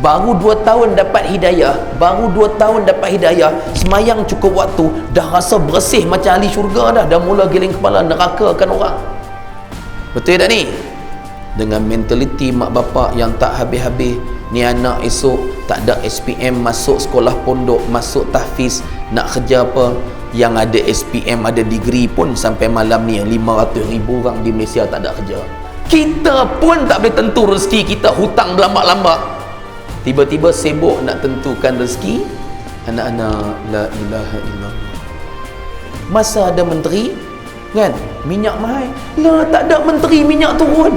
Baru 2 tahun dapat hidayah, semayang cukup waktu, dah rasa bersih macam ahli syurga dah mula giling kepala nerakakan orang. Betul tak ni? Dengan mentaliti mak bapak yang tak habis-habis, ni anak esok tak ada SPM, masuk sekolah pondok, masuk tahfiz, nak kerja apa, yang ada SPM, ada degree pun sampai malam ni 500,000 orang di Malaysia tak ada kerja. Kita pun tak boleh tentu rezeki kita, hutang berlambak-lambak. Tiba-tiba sibuk nak tentukan rezeki anak-anak. La ilaha illallah. Masa ada menteri kan, minyak mahal, lah tak ada menteri, minyak turun.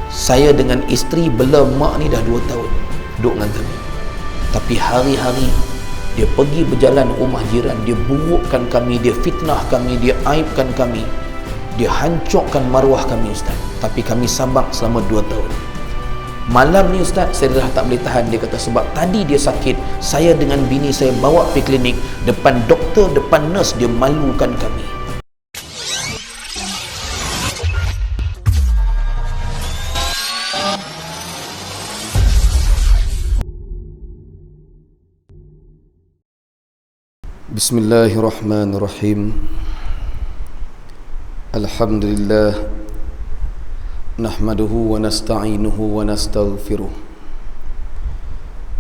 Saya dengan isteri bela mak ni dah 2 tahun duduk dengan kami, tapi hari-hari dia pergi berjalan rumah jiran, dia burukkan kami, dia fitnah kami, dia aibkan kami, dia hancurkan maruah kami ustaz. Tapi kami sabar selama 2 tahun. Malam ni ustaz, saya dah tak boleh tahan. Dia kata sebab tadi dia sakit, saya dengan bini saya bawa pergi klinik, depan doktor, depan nurse, dia malukan kami. Bismillahirrahmanirrahim. Alhamdulillah, nahmaduhu wa nasta'inuhu wa nastaghfiruh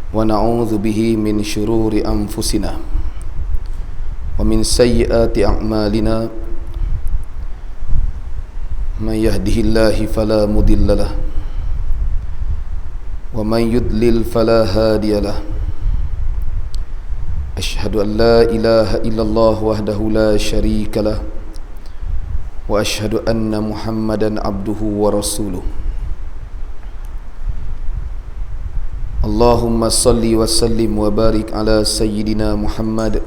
wa na'udzu bihi min syururi anfusina wa min sayyiati a'malina. May yahdihillahu fala mudhillalah wa may yudlil fala hadiyalah. Asyhadu an la ilaha illallah wahdahu la syarikalah wa asyhadu anna Muhammadan abduhu wa rasuluh. Allahumma salli wa sallim wa barik ala sayyidina Muhammad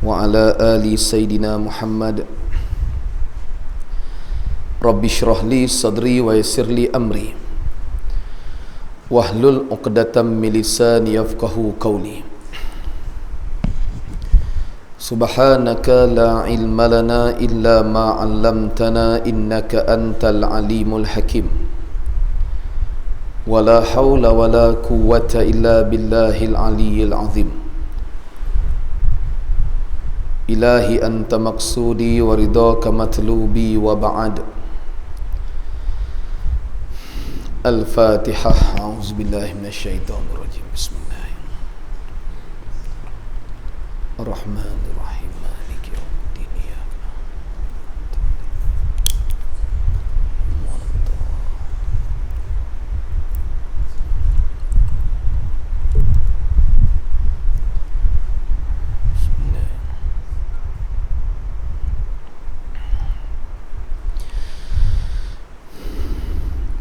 wa ala ali sayyidina Muhammad. Rabbi shrah li sadri wa yassir li amri wahlul 'uqdatam min lisani yafqahu qawli. Subhanaka la ilma lana illa ma 'allamtana innaka antal alimul hakim. Wala hawla wala quwwata illa billahil aliyyil azim. Ilahi anta maqsudi wa ridaka matlubi wa ba'd. Al-Fatihah. A'udzubillahi minasyaitonir rajim. Bismillahirrahmanirrahim. Maliki yaumiddin.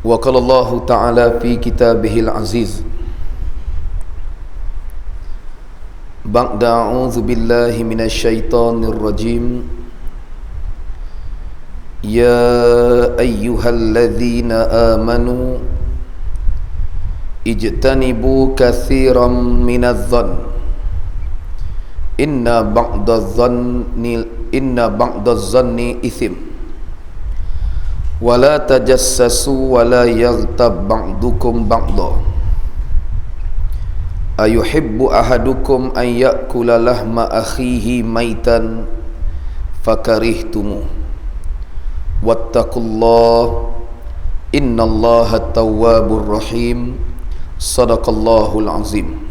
Wa qala Allah Ta'ala fi kitabihil aziz ba'da a'udzu billahi minasyaitonir rajim. Ya ayyuhalladzina amanu ijtanibu katsiran minadh-dhann inna ba'dadh-dhanni itsm wala tajassasu wala yaghtab ba'dukum ba'dha ayuhibbu ahadukum an ya'kula lahma akhihi maitan fakarihtumu wattaqullah innallaha tawwabur rahim. Sadaqallahul azim.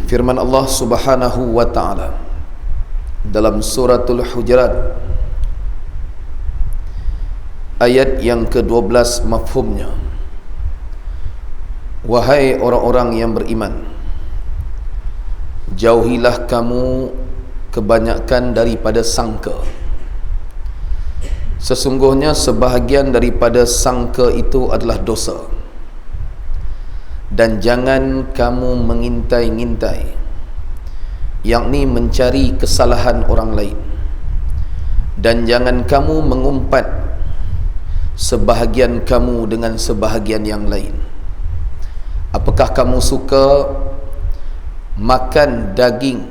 Firman Allah Subhanahu wa ta'ala dalam suratul Hujurat ayat yang ke-12 mafhumnya, wahai orang-orang yang beriman, jauhilah kamu kebanyakan daripada sangka. Sesungguhnya sebahagian daripada sangka itu adalah dosa. Dan jangan kamu mengintai-ngintai, yakni mencari kesalahan orang lain. Dan jangan kamu mengumpat sebahagian kamu dengan sebahagian yang lain. Apakah kamu suka makan daging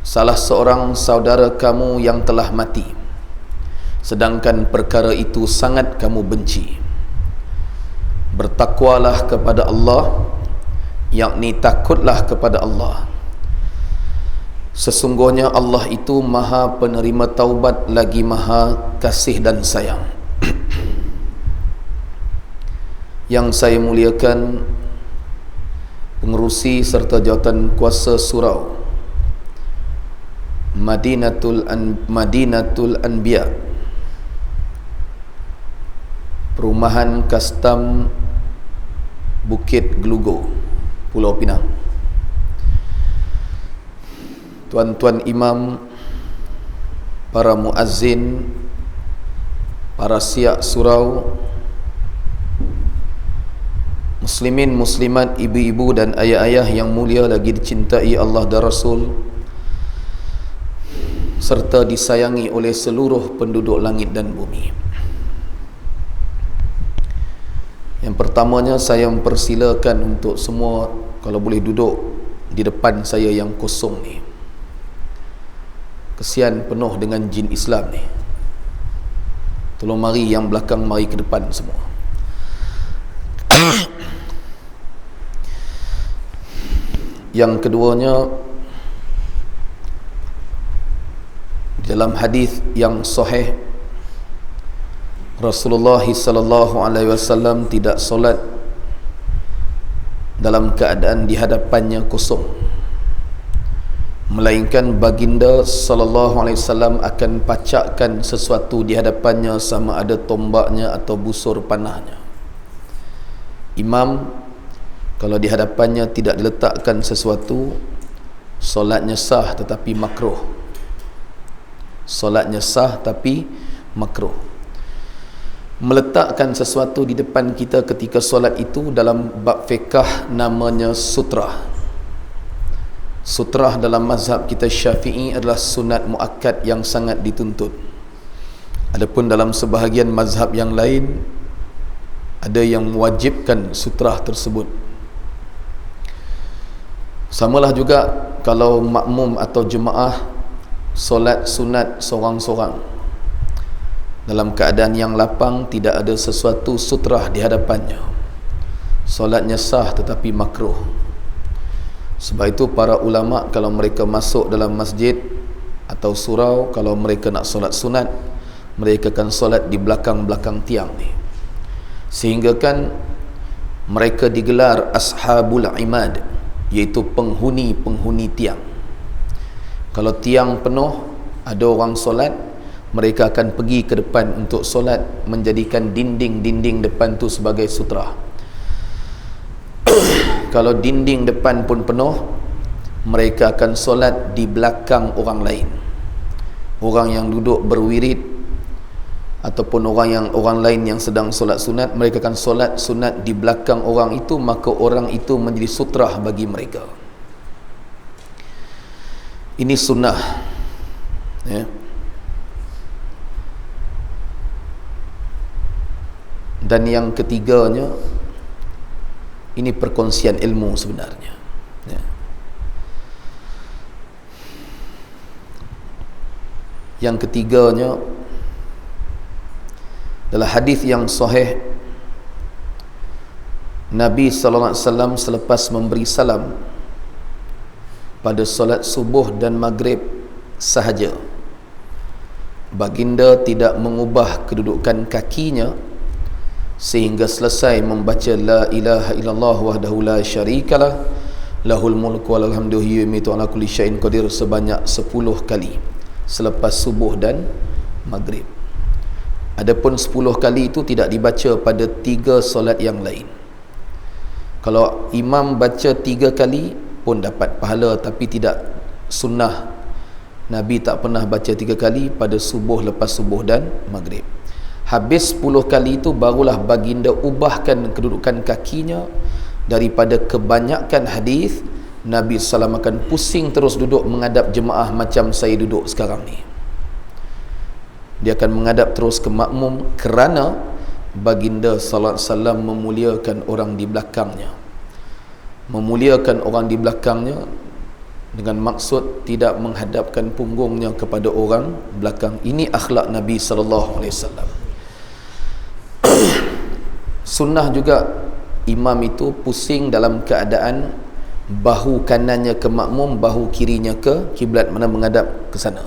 salah seorang saudara kamu yang telah mati, sedangkan perkara itu sangat kamu benci? bertakwalah kepada Allah, yakni takutlah kepada Allah. Sesungguhnya Allah itu maha penerima taubat lagi maha kasih dan sayang. Yang saya muliakan pengerusi serta jawatan kuasa surau Madinatul Anbiya, Perumahan Kastam Bukit Gelugo, Pulau Pinang, tuan-tuan imam, para muazzin, para siak surau, muslimin muslimat, ibu-ibu dan ayah-ayah yang mulia lagi dicintai Allah dan Rasul, serta disayangi oleh seluruh penduduk langit dan bumi. Yang pertamanya, saya mempersilakan untuk semua kalau boleh duduk di depan saya yang kosong ni. Kesian penuh dengan jin Islam ni. Tolong mari yang belakang mari ke depan semua. Yang keduanya, dalam hadis yang sahih, Rasulullah sallallahu alaihi wasallam tidak solat dalam keadaan di hadapannya kosong, melainkan baginda sallallahu alaihi wasallam akan pacakkan sesuatu di hadapannya, sama ada tombaknya atau busur panahnya. Imam kalau di hadapannya tidak diletakkan sesuatu, solatnya sah tetapi makruh. Solatnya sah tapi makruh. Meletakkan sesuatu di depan kita ketika solat itu dalam bab fiqh namanya sutrah. Sutrah dalam mazhab kita Syafi'i adalah sunat muakkad yang sangat dituntut. Adapun dalam sebahagian mazhab yang lain ada yang mewajibkan sutrah tersebut. Samalah juga kalau makmum atau jemaah solat sunat seorang-seorang dalam keadaan yang lapang, tidak ada sesuatu sutrah di hadapannya, solatnya sah tetapi makruh. Sebab itu para ulama kalau mereka masuk dalam masjid atau surau, kalau mereka nak solat sunat, mereka akan solat di belakang-belakang tiang ni, sehingga kan mereka digelar ashabul imad, iaitu penghuni-penghuni tiang. Kalau tiang penuh, ada orang solat, mereka akan pergi ke depan untuk solat, menjadikan dinding-dinding depan tu sebagai sutra. Kalau dinding depan pun penuh, mereka akan solat di belakang orang lain. Orang yang duduk berwirid ataupun orang lain yang sedang solat sunat, mereka akan solat sunat di belakang orang itu, maka orang itu menjadi sutrah bagi mereka. Ini sunnah, ya. Dan yang ketiganya, ini perkongsian ilmu sebenarnya, ya. Yang ketiganya adalah hadis yang sahih. Nabi sallallahu alaihi wasallam selepas memberi salam pada solat subuh dan maghrib sahaja, baginda tidak mengubah kedudukan kakinya sehingga selesai membaca la ilaha illallah wahdahu la syarikalah lahul mulku wa lahul hamdu wa yumiitu ala kulli syai'in qadir sebanyak 10 kali selepas subuh dan maghrib. Adapun 10 kali itu tidak dibaca pada 3 solat yang lain. Kalau imam baca 3 kali pun dapat pahala, tapi tidak sunnah. Nabi tak pernah baca 3 kali pada subuh, lepas subuh dan maghrib. Habis 10 kali itu barulah baginda ubahkan kedudukan kakinya. Daripada kebanyakan hadis, Nabi SAW akan pusing terus duduk menghadap jemaah macam saya duduk sekarang ni. Dia akan menghadap terus ke makmum kerana baginda sallallahu alaihi wasallam memuliakan orang di belakangnya. Memuliakan orang di belakangnya dengan maksud tidak menghadapkan punggungnya kepada orang belakang. Ini akhlak Nabi sallallahu alaihi wasallam. Sunnah juga imam itu pusing dalam keadaan bahu kanannya ke makmum, bahu kirinya ke kiblat, mana menghadap ke sana.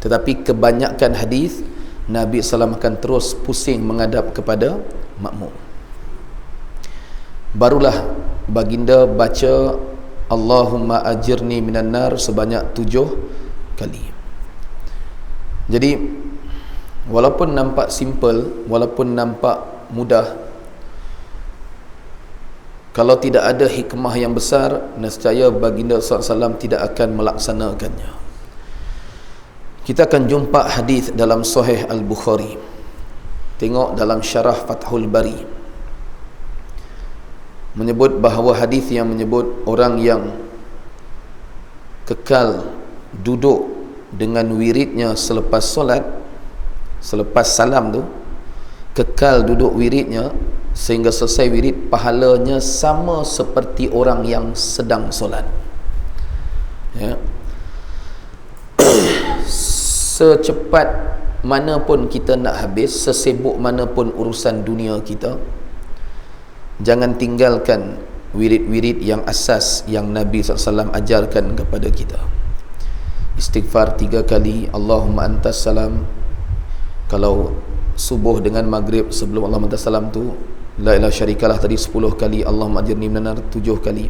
Tetapi kebanyakan hadis Nabi SAW akan terus pusing menghadap kepada makmum. Barulah baginda baca Allahumma ajirni minan nar sebanyak 7 kali. Jadi walaupun nampak simple, walaupun nampak mudah, kalau tidak ada hikmah yang besar, nescaya baginda SAW tidak akan melaksanakannya. Kita akan jumpa hadis dalam Sahih Al-Bukhari. Tengok dalam Syarah Fathul Bari, menyebut bahawa hadis yang menyebut orang yang kekal duduk dengan wiridnya selepas solat, selepas salam tu, kekal duduk wiridnya sehingga selesai wirid, pahalanya sama seperti orang yang sedang solat. Ya. Secepat mana pun kita nak habis, sesibuk mana pun urusan dunia kita, jangan tinggalkan wirid-wirid yang asas yang Nabi SAW ajarkan kepada kita. Istighfar 3 kali, Allahumma antas salam. Kalau subuh dengan maghrib sebelum Allahumma antas salam tu, la ilaha syarikalah tadi 10 kali, Allahumma ajirni minan nar 7 kali.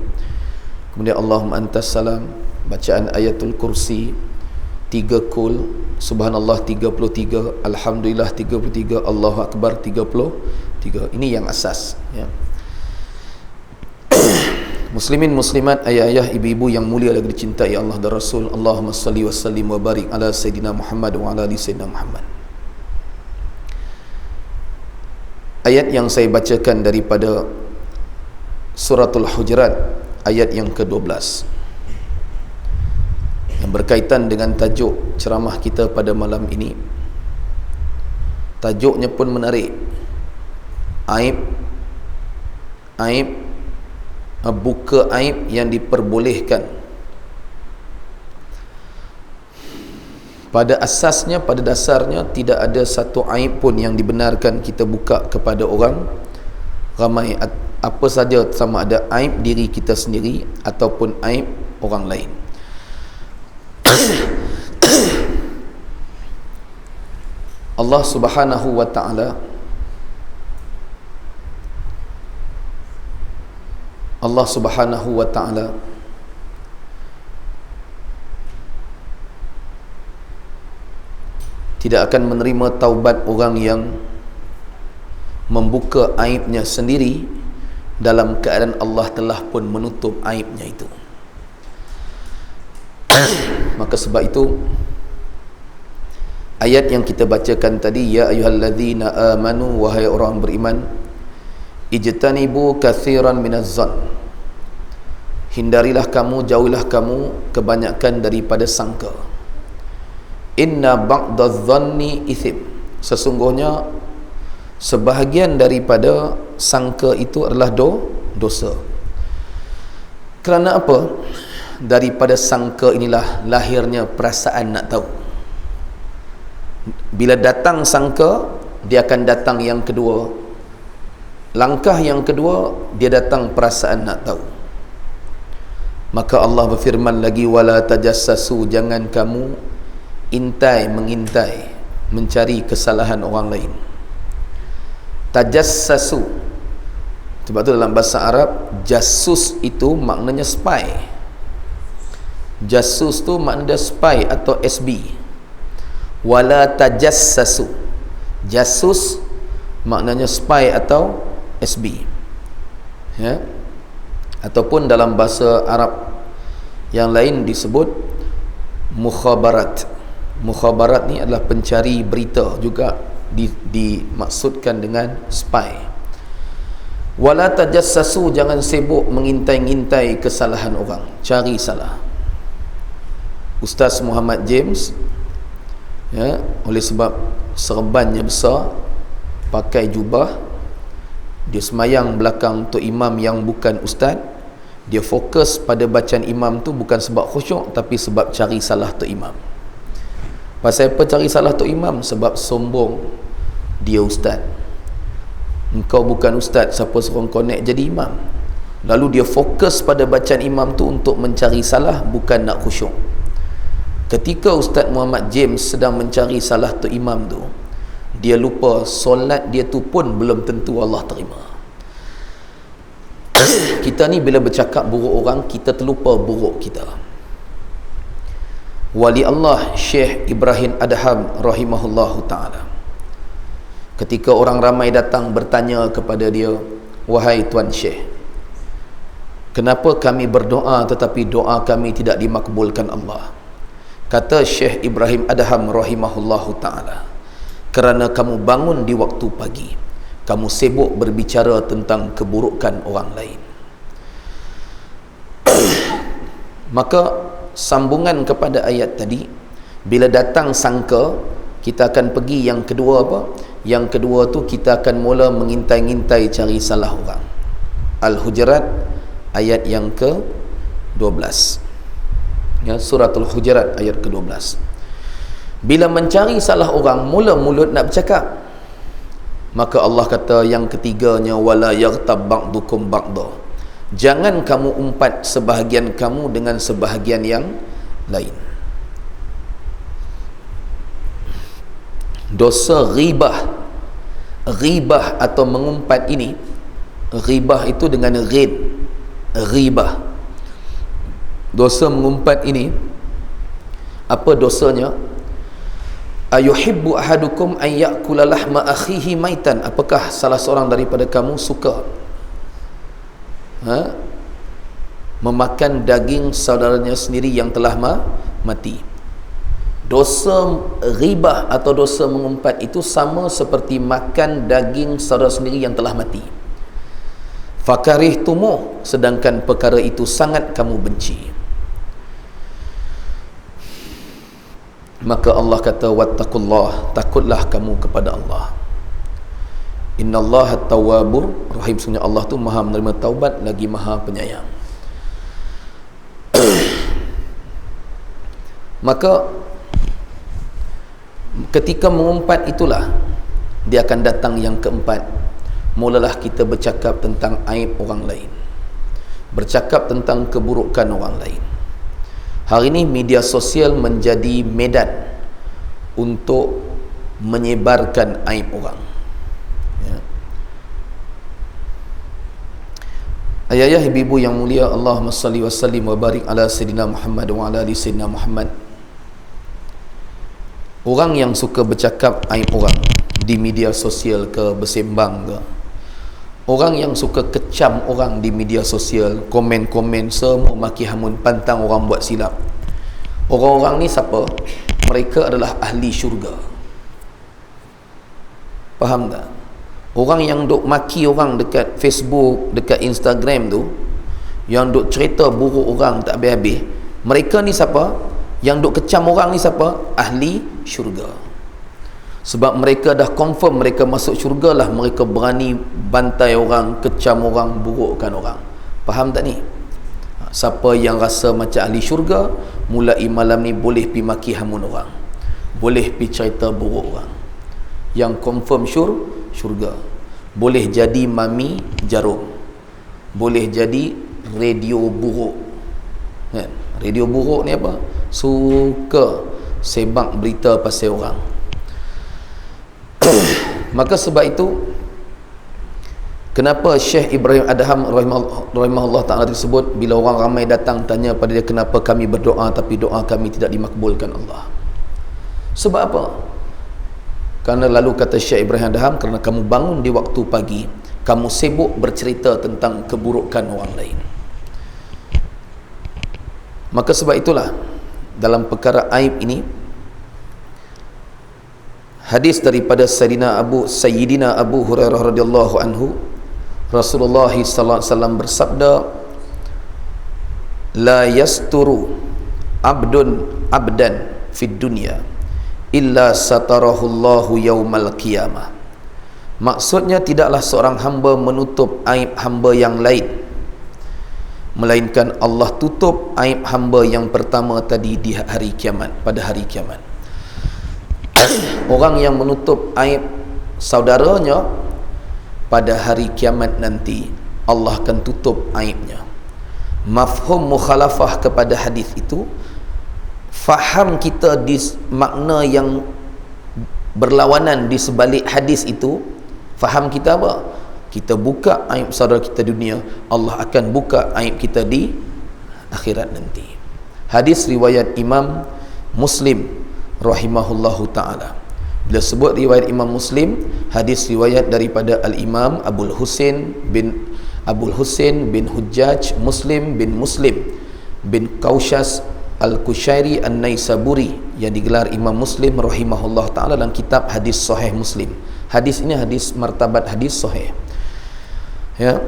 Kemudian Allahumma antas salam, bacaan ayatul kursi 3 kul, subhanallah 33, alhamdulillah 33, Allahu akbar 33. Ini yang asas, ya. Muslimin muslimat, ayah-ayah, ibu-ibu yang mulia lagi dicintai Allah dan Rasul, Allahumma salli wa sallim wa barik ala Sayyidina Muhammad wa ala ali Sayyidina Muhammad. Ayat yang saya bacakan daripada Suratul Hujurat, ayat yang ke-12, yang berkaitan dengan tajuk ceramah kita pada malam ini. Tajuknya pun menarik. Aib, buka aib yang diperbolehkan. Pada asasnya, pada dasarnya, tidak ada satu aib pun yang dibenarkan kita buka kepada orang ramai, apa saja, sama ada aib diri kita sendiri ataupun aib orang lain. Allah Subhanahu wa ta'ala tidak akan menerima taubat orang yang membuka aibnya sendiri dalam keadaan Allah telah pun menutup aibnya itu. Maka sebab itu ayat yang kita bacakan tadi, ya ayyuhalladzina amanu, wahai orang beriman, ijtanibu katsiran minaz-zann, hindarilah kamu, jauhilah kamu kebanyakan daripada sangka. Inna ba'dadh-dhanni ithim, sesungguhnya sebahagian daripada sangka itu adalah dosa. Kerana apa? Daripada sangka inilah lahirnya perasaan nak tahu. Bila datang sangka, dia akan datang yang kedua. Langkah yang kedua, dia datang perasaan nak tahu. Maka Allah berfirman lagi, wala tajassasu, jangan kamu mengintai, mencari kesalahan orang lain. Tajassasu, sebab tu dalam bahasa Arab, jasus itu maknanya spy. Jasus tu maknanya spy atau SB. Wala tajassasu, jasus maknanya spy atau SB, ya. Ataupun dalam bahasa Arab yang lain disebut mukhabarat. Mukhabarat ni adalah pencari berita, juga dimaksudkan dengan spy. Wala tajassasu, jangan sibuk mengintai-ngintai kesalahan orang, cari salah. Ustaz Muhammad James, ya, oleh sebab serbannya besar, pakai jubah, dia semayang belakang tok imam yang bukan ustaz, dia fokus pada bacaan imam tu bukan sebab khusyuk, tapi sebab cari salah tok imam. Pasal apa cari salah tok imam? Sebab sombong dia ustaz. Engkau bukan ustaz, siapa suruh connect jadi imam? Lalu dia fokus pada bacaan imam tu untuk mencari salah, bukan nak khusyuk. Ketika Ustaz Muhammad James sedang mencari salah tu imam tu, dia lupa solat dia tu pun belum tentu Allah terima. Kita ni bila bercakap buruk orang, kita terlupa buruk kita. Wali Allah Syekh Ibrahim Adham rahimahullahu ta'ala, ketika orang ramai datang bertanya kepada dia, wahai Tuan Syekh, kenapa kami berdoa tetapi doa kami tidak dimakbulkan Allah? Kata Syekh Ibrahim Adham rahimahullahu ta'ala, kerana kamu bangun di waktu pagi, kamu sibuk berbicara tentang keburukan orang lain. Maka sambungan kepada ayat tadi, bila datang sangka, kita akan pergi yang kedua apa? Yang kedua tu kita akan mula mengintai-ngintai cari salah orang. Al-Hujurat ayat yang ke-12. Ya, suratul Hujurat ayat ke-12. Bila mencari salah orang, mula mulut nak bercakap, maka Allah kata yang ketiganya, wala yaghtab ba'dukum ba'da, jangan kamu umpat sebahagian kamu dengan sebahagian yang lain. Dosa ghibah, ghibah atau mengumpat ini, ghibah itu dengan ghid, ghibah. Dosa mengumpat ini, apa dosanya? Ayuhibbu ahadukum an ya'kula lahma akhihi maitan, apakah salah seorang daripada kamu suka memakan daging saudaranya sendiri yang telah mati? Dosa ghibah atau dosa mengumpat itu sama seperti makan daging saudara sendiri yang telah mati. Fakarihtumu, sedangkan perkara itu sangat kamu benci. Maka Allah kata, wattaqullah, takutlah kamu kepada Allah. Innallaha tawwabur rahim, sesungguhnya Allah tu maha menerima taubat lagi maha penyayang. Maka ketika mengumpat itulah dia akan datang yang keempat. Mulalah kita bercakap tentang aib orang lain, bercakap tentang keburukan orang lain. Hari ini media sosial menjadi medan untuk menyebarkan aib orang. Ya. Ayah-ayah, ibu-ibu yang mulia, Allahumma salli wa sallim wa barik ala Sayyidina Muhammad wa ala ali Sayyidina Muhammad. Orang yang suka bercakap aib orang di media sosial ke, bersembang ke, orang yang suka kecam orang di media sosial, komen-komen semua maki hamun, pantang orang buat silap, orang-orang ni siapa? Mereka adalah ahli syurga. Faham tak? Orang yang duk maki orang dekat Facebook, dekat Instagram tu, yang duk cerita buruk orang tak habis-habis, mereka ni siapa? Yang duk kecam orang ni siapa? Ahli syurga. Sebab mereka dah confirm mereka masuk syurga lah, mereka berani bantai orang, kecam orang, burukkan orang. Faham tak ni? Siapa yang rasa macam ahli syurga, mulai malam ni boleh pi maki hamun orang, boleh pi cerita buruk orang. Yang confirm syurga, boleh jadi mami jarum, boleh jadi radio buruk. Kan? Radio buruk ni apa? Suka sebab berita pasal orang. Maka sebab itu, kenapa Syekh Ibrahim Adham rahimahullah ta'ala tersebut, bila orang ramai datang tanya pada dia, kenapa kami berdoa tapi doa kami tidak dimakbulkan Allah? Sebab apa? Kerana lalu kata Syekh Ibrahim Adham, kerana kamu bangun di waktu pagi, kamu sibuk bercerita tentang keburukan orang lain. Maka sebab itulah, dalam perkara aib ini, hadis daripada Sayyidina Abu Hurairah radhiyallahu anhu, Rasulullah sallallahu alaihi wasallam bersabda, la yasturu abdan fid dunya illa satarahu Allahu yaumal qiyamah. Maksudnya, tidaklah seorang hamba menutup aib hamba yang lain, melainkan Allah tutup aib hamba yang pertama tadi di hari kiamat, pada hari kiamat. Orang yang menutup aib saudaranya, pada hari kiamat nanti Allah akan tutup aibnya. Mafhum mukhalafah kepada hadis itu, faham kita di makna yang berlawanan di sebalik hadis itu, faham kita apa? Kita buka aib saudara kita dunia, Allah akan buka aib kita di akhirat nanti. Hadis riwayat Imam Muslim rahimahullahu ta'ala. Bila sebut riwayat Imam Muslim, hadis riwayat daripada Al-Imam Abul Husain bin Hujjaj Muslim bin Kaushas Al-Kushairi An-Naisaburi, yang digelar Imam Muslim rahimahullah ta'ala dalam kitab hadis sahih Muslim. Hadis ini hadis martabat hadis sahih, ya.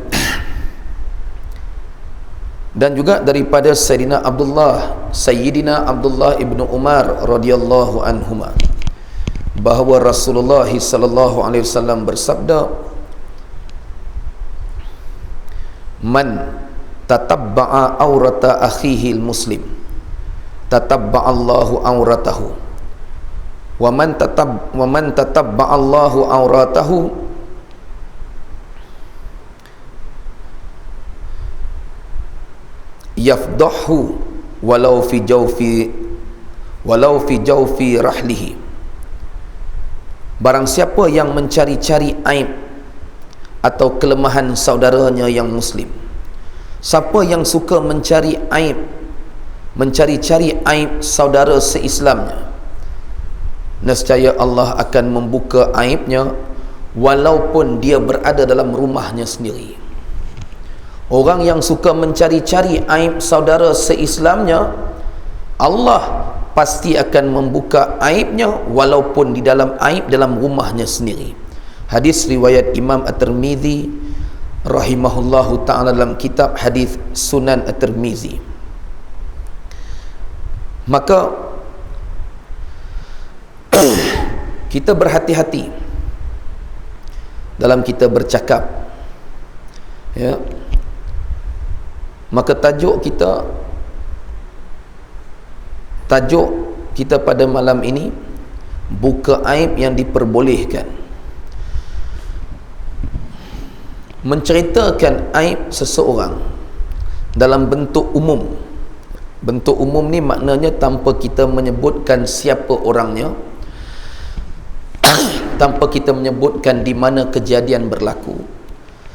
Dan juga daripada Sayyidina Abdullah ibnu Umar radhiyallahu anhuma, bahawa Rasulullah sallallahu alaihi wasallam bersabda, man tatabba'a aurata akhihi muslim tatabba'a Allahu auratahu wa man tatabba'a Allahu auratahu yafdahu walau fi jawfi rahlihi. Barang siapa yang mencari-cari aib atau kelemahan saudaranya yang muslim, siapa yang suka mencari-cari aib saudara seislamnya, nescaya Allah akan membuka aibnya walaupun dia berada dalam rumahnya sendiri. Orang yang suka mencari-cari aib saudara seislamnya, Allah pasti akan membuka aibnya walaupun di dalam aib dalam rumahnya sendiri. Hadis riwayat Imam At-Tirmizi rahimahullahu ta'ala dalam kitab hadis Sunan At-Tirmizi. Maka kita berhati-hati dalam kita bercakap, ya. Maka tajuk kita pada malam ini, buka aib yang diperbolehkan. Menceritakan aib seseorang dalam bentuk umum. Bentuk umum ni maknanya tanpa kita menyebutkan siapa orangnya, tanpa kita menyebutkan di mana kejadian berlaku,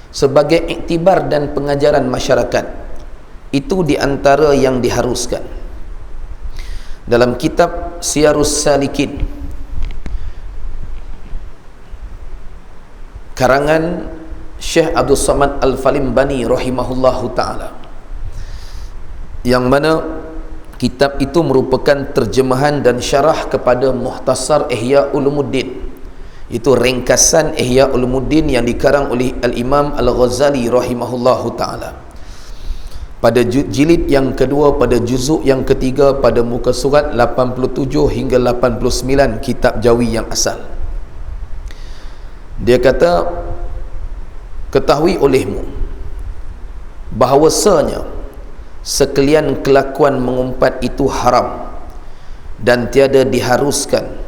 sebagai iktibar dan pengajaran masyarakat. Itu di antara yang diharuskan. Dalam kitab Siyarus Salikin karangan Syekh Abdul Samad Al-Falimbani rahimahullahu ta'ala, yang mana kitab itu merupakan terjemahan dan syarah kepada Muhtasar Ihya Ulumuddin. Itu ringkasan Ihya Ulumuddin yang dikarang oleh Al-Imam Al-Ghazali rahimahullahu ta'ala. Pada jilid yang kedua, pada juzuk yang ketiga, pada muka surat 87 hingga 89 kitab Jawi yang asal. Dia kata, ketahui olehmu bahawasanya sekalian kelakuan mengumpat itu haram dan tiada diharuskan,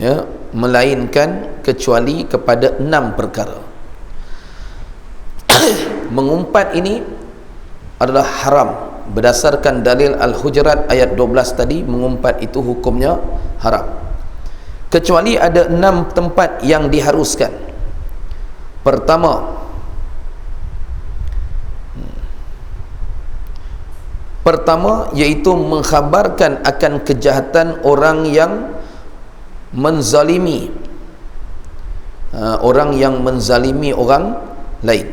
ya, melainkan kecuali kepada 6 perkara. Mengumpat ini adalah haram berdasarkan dalil Al-Hujurat ayat 12 tadi. Mengumpat itu hukumnya haram kecuali ada 6 tempat yang diharuskan. Pertama iaitu mengkhabarkan akan kejahatan orang yang menzalimi orang lain,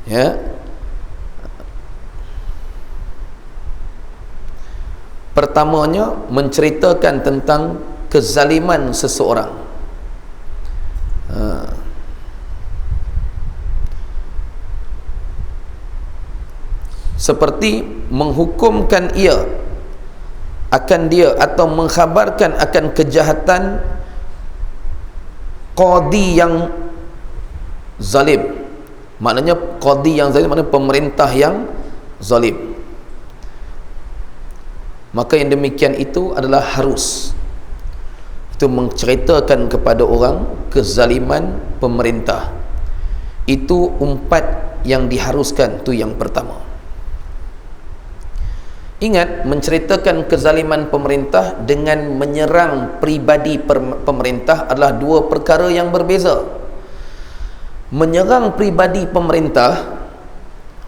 ya. Pertamanya menceritakan tentang kezaliman seseorang. Seperti menghukumkan ia akan dia atau mengkhabarkan akan kejahatan qadi yang zalim. Maknanya qadi yang zalim maknanya pemerintah yang zalim. Maka yang demikian itu adalah harus, itu menceritakan kepada orang kezaliman pemerintah. Itu umpat yang diharuskan, tu yang pertama. Ingat, menceritakan kezaliman pemerintah dengan menyerang pribadi pemerintah adalah dua perkara yang berbeza. Menyerang pribadi pemerintah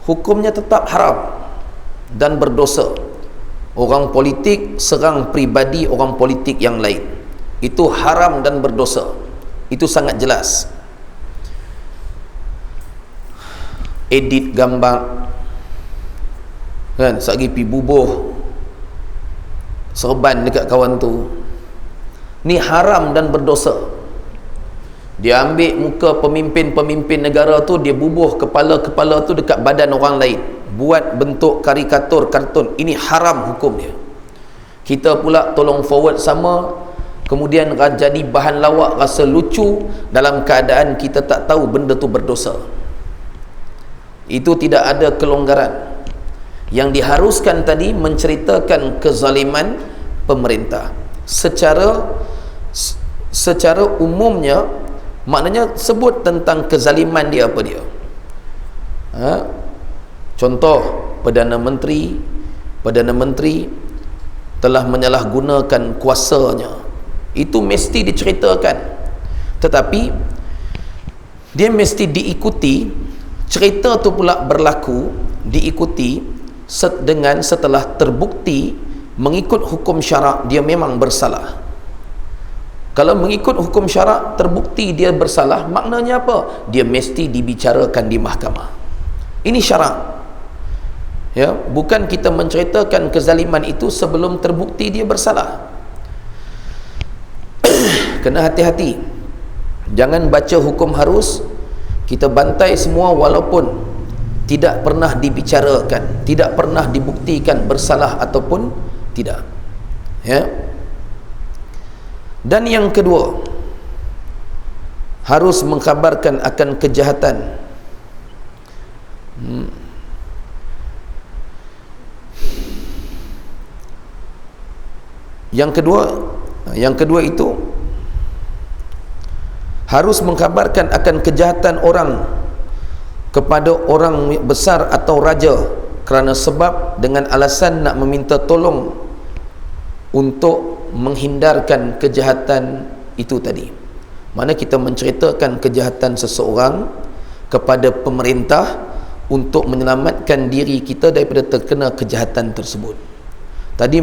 hukumnya tetap haram dan berdosa. Orang politik serang pribadi orang politik yang lain, itu haram dan berdosa. Itu sangat jelas. Edit gambar kan, sehari pi bubuh serban dekat kawan tu, ni haram dan berdosa. Dia ambil muka pemimpin-pemimpin negara tu, dia bubuh kepala-kepala tu dekat badan orang lain, buat bentuk karikatur kartun. Ini haram hukum dia. Kita pula tolong forward sama, kemudian jadi bahan lawak, rasa lucu dalam keadaan kita tak tahu benda tu berdosa. Itu tidak ada kelonggaran. Yang diharuskan tadi menceritakan kezaliman pemerintah secara umumnya, maknanya sebut tentang kezaliman dia, apa dia. Contoh, Perdana Menteri telah menyalahgunakan kuasanya, itu mesti diceritakan. Tetapi dia mesti diikuti, cerita tu pula berlaku, diikuti dengan setelah terbukti mengikut hukum syarak dia memang bersalah. Kalau mengikut hukum syarak terbukti dia bersalah, maknanya apa? Dia mesti dibicarakan di mahkamah. Ini syarak. Ya, bukan kita menceritakan kezaliman itu sebelum terbukti dia bersalah. Kena hati-hati. Jangan baca hukum harus kita bantai semua walaupun tidak pernah dibicarakan, tidak pernah dibuktikan bersalah ataupun tidak. Ya. Dan yang kedua, harus mengkhabarkan akan kejahatan. Yang kedua itu harus mengkhabarkan akan kejahatan orang kepada orang besar atau raja kerana sebab dengan alasan nak meminta tolong untuk menghindarkan kejahatan itu tadi. Mana kita menceritakan kejahatan seseorang kepada pemerintah untuk menyelamatkan diri kita daripada terkena kejahatan tersebut. Tadi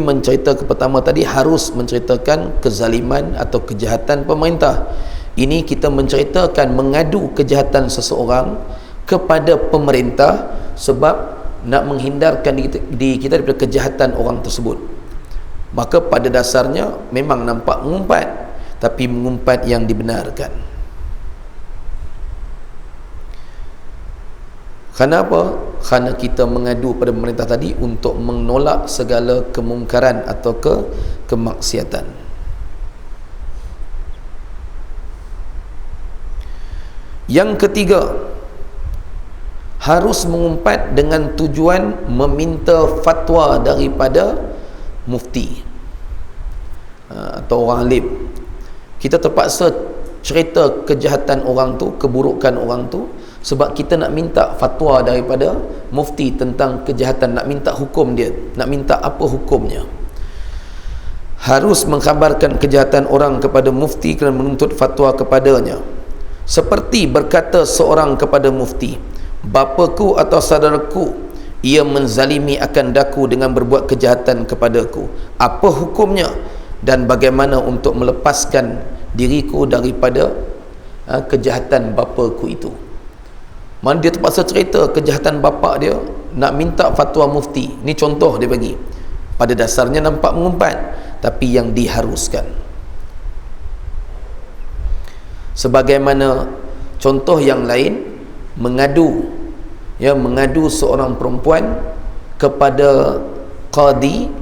pertama tadi harus menceritakan kezaliman atau kejahatan pemerintah. Ini kita menceritakan mengadu kejahatan seseorang kepada pemerintah sebab nak menghindarkan diri kita daripada kejahatan orang tersebut. Maka pada dasarnya memang nampak mengumpat, tapi mengumpat yang dibenarkan. Kenapa? Kerana kita mengadu pada pemerintah tadi untuk menolak segala kemungkaran atau kemaksiatan. Yang ketiga, harus mengumpat dengan tujuan meminta fatwa daripada mufti atau orang alim. Kita terpaksa cerita kejahatan orang tu, keburukan orang tu, sebab kita nak minta fatwa daripada mufti tentang kejahatan, nak minta hukum dia, nak minta apa hukumnya. Harus mengkhabarkan kejahatan orang kepada mufti kerana menuntut fatwa kepadanya. Seperti berkata seorang kepada mufti, bapaku atau saudaraku ia menzalimi akan daku dengan berbuat kejahatan kepadaku, apa hukumnya dan bagaimana untuk melepaskan diriku daripada kejahatan bapaku itu. Mana dia terpaksa cerita kejahatan bapa dia, nak minta fatwa mufti. Ini contoh dia bagi. Pada dasarnya nampak mengumpat, tapi yang diharuskan. Sebagaimana contoh yang lain, mengadu seorang perempuan kepada qadi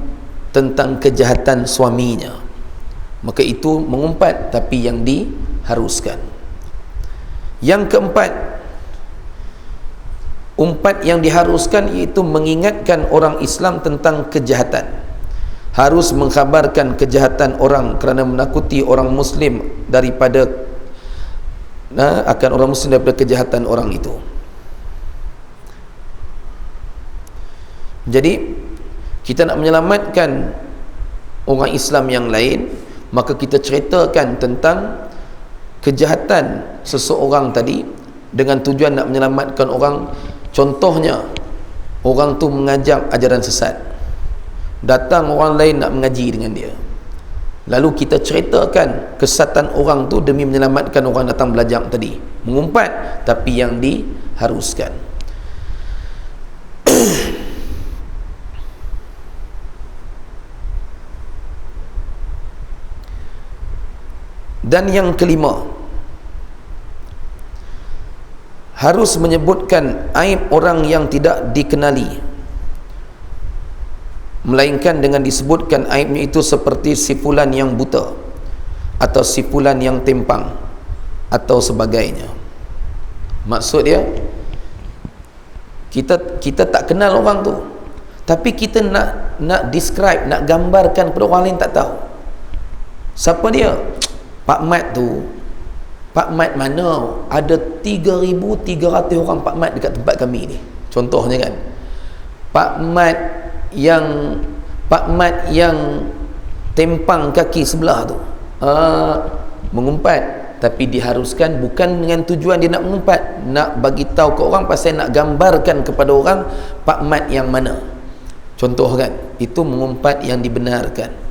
tentang kejahatan suaminya, maka itu mengumpat, tapi yang diharuskan. Yang keempat, umpat yang diharuskan iaitu mengingatkan orang Islam tentang kejahatan. harus mengkhabarkan kejahatan orang kerana menakuti orang muslim daripada akan orang muslim daripada kejahatan orang itu. Jadi kita nak menyelamatkan orang Islam yang lain, maka kita ceritakan tentang kejahatan seseorang tadi dengan tujuan nak menyelamatkan orang. Contohnya, orang tu mengajak ajaran sesat, datang orang lain nak mengaji dengan dia, lalu kita ceritakan kesesatan orang tu demi menyelamatkan orang datang belajar tadi, mengumpat tapi yang diharuskan. Dan yang kelima, harus menyebutkan aib orang yang tidak dikenali, melainkan dengan disebutkan aibnya itu seperti si fulan yang buta atau si fulan yang timpang atau sebagainya. Maksud dia, kita tak kenal orang tu, tapi kita nak describe, nak gambarkan kepada orang lain tak tahu siapa dia. Pak Mat tu, Pak Mat mana? Ada 3,300 orang Pak Mat dekat tempat kami ni. Contohnya kan, Pak Mat yang tempang kaki sebelah tu, mengumpat, tapi diharuskan bukan dengan tujuan dia nak mengumpat, nak bagi tahu ke orang, pasal nak gambarkan kepada orang Pak Mat yang mana. Contoh kan, itu mengumpat yang dibenarkan.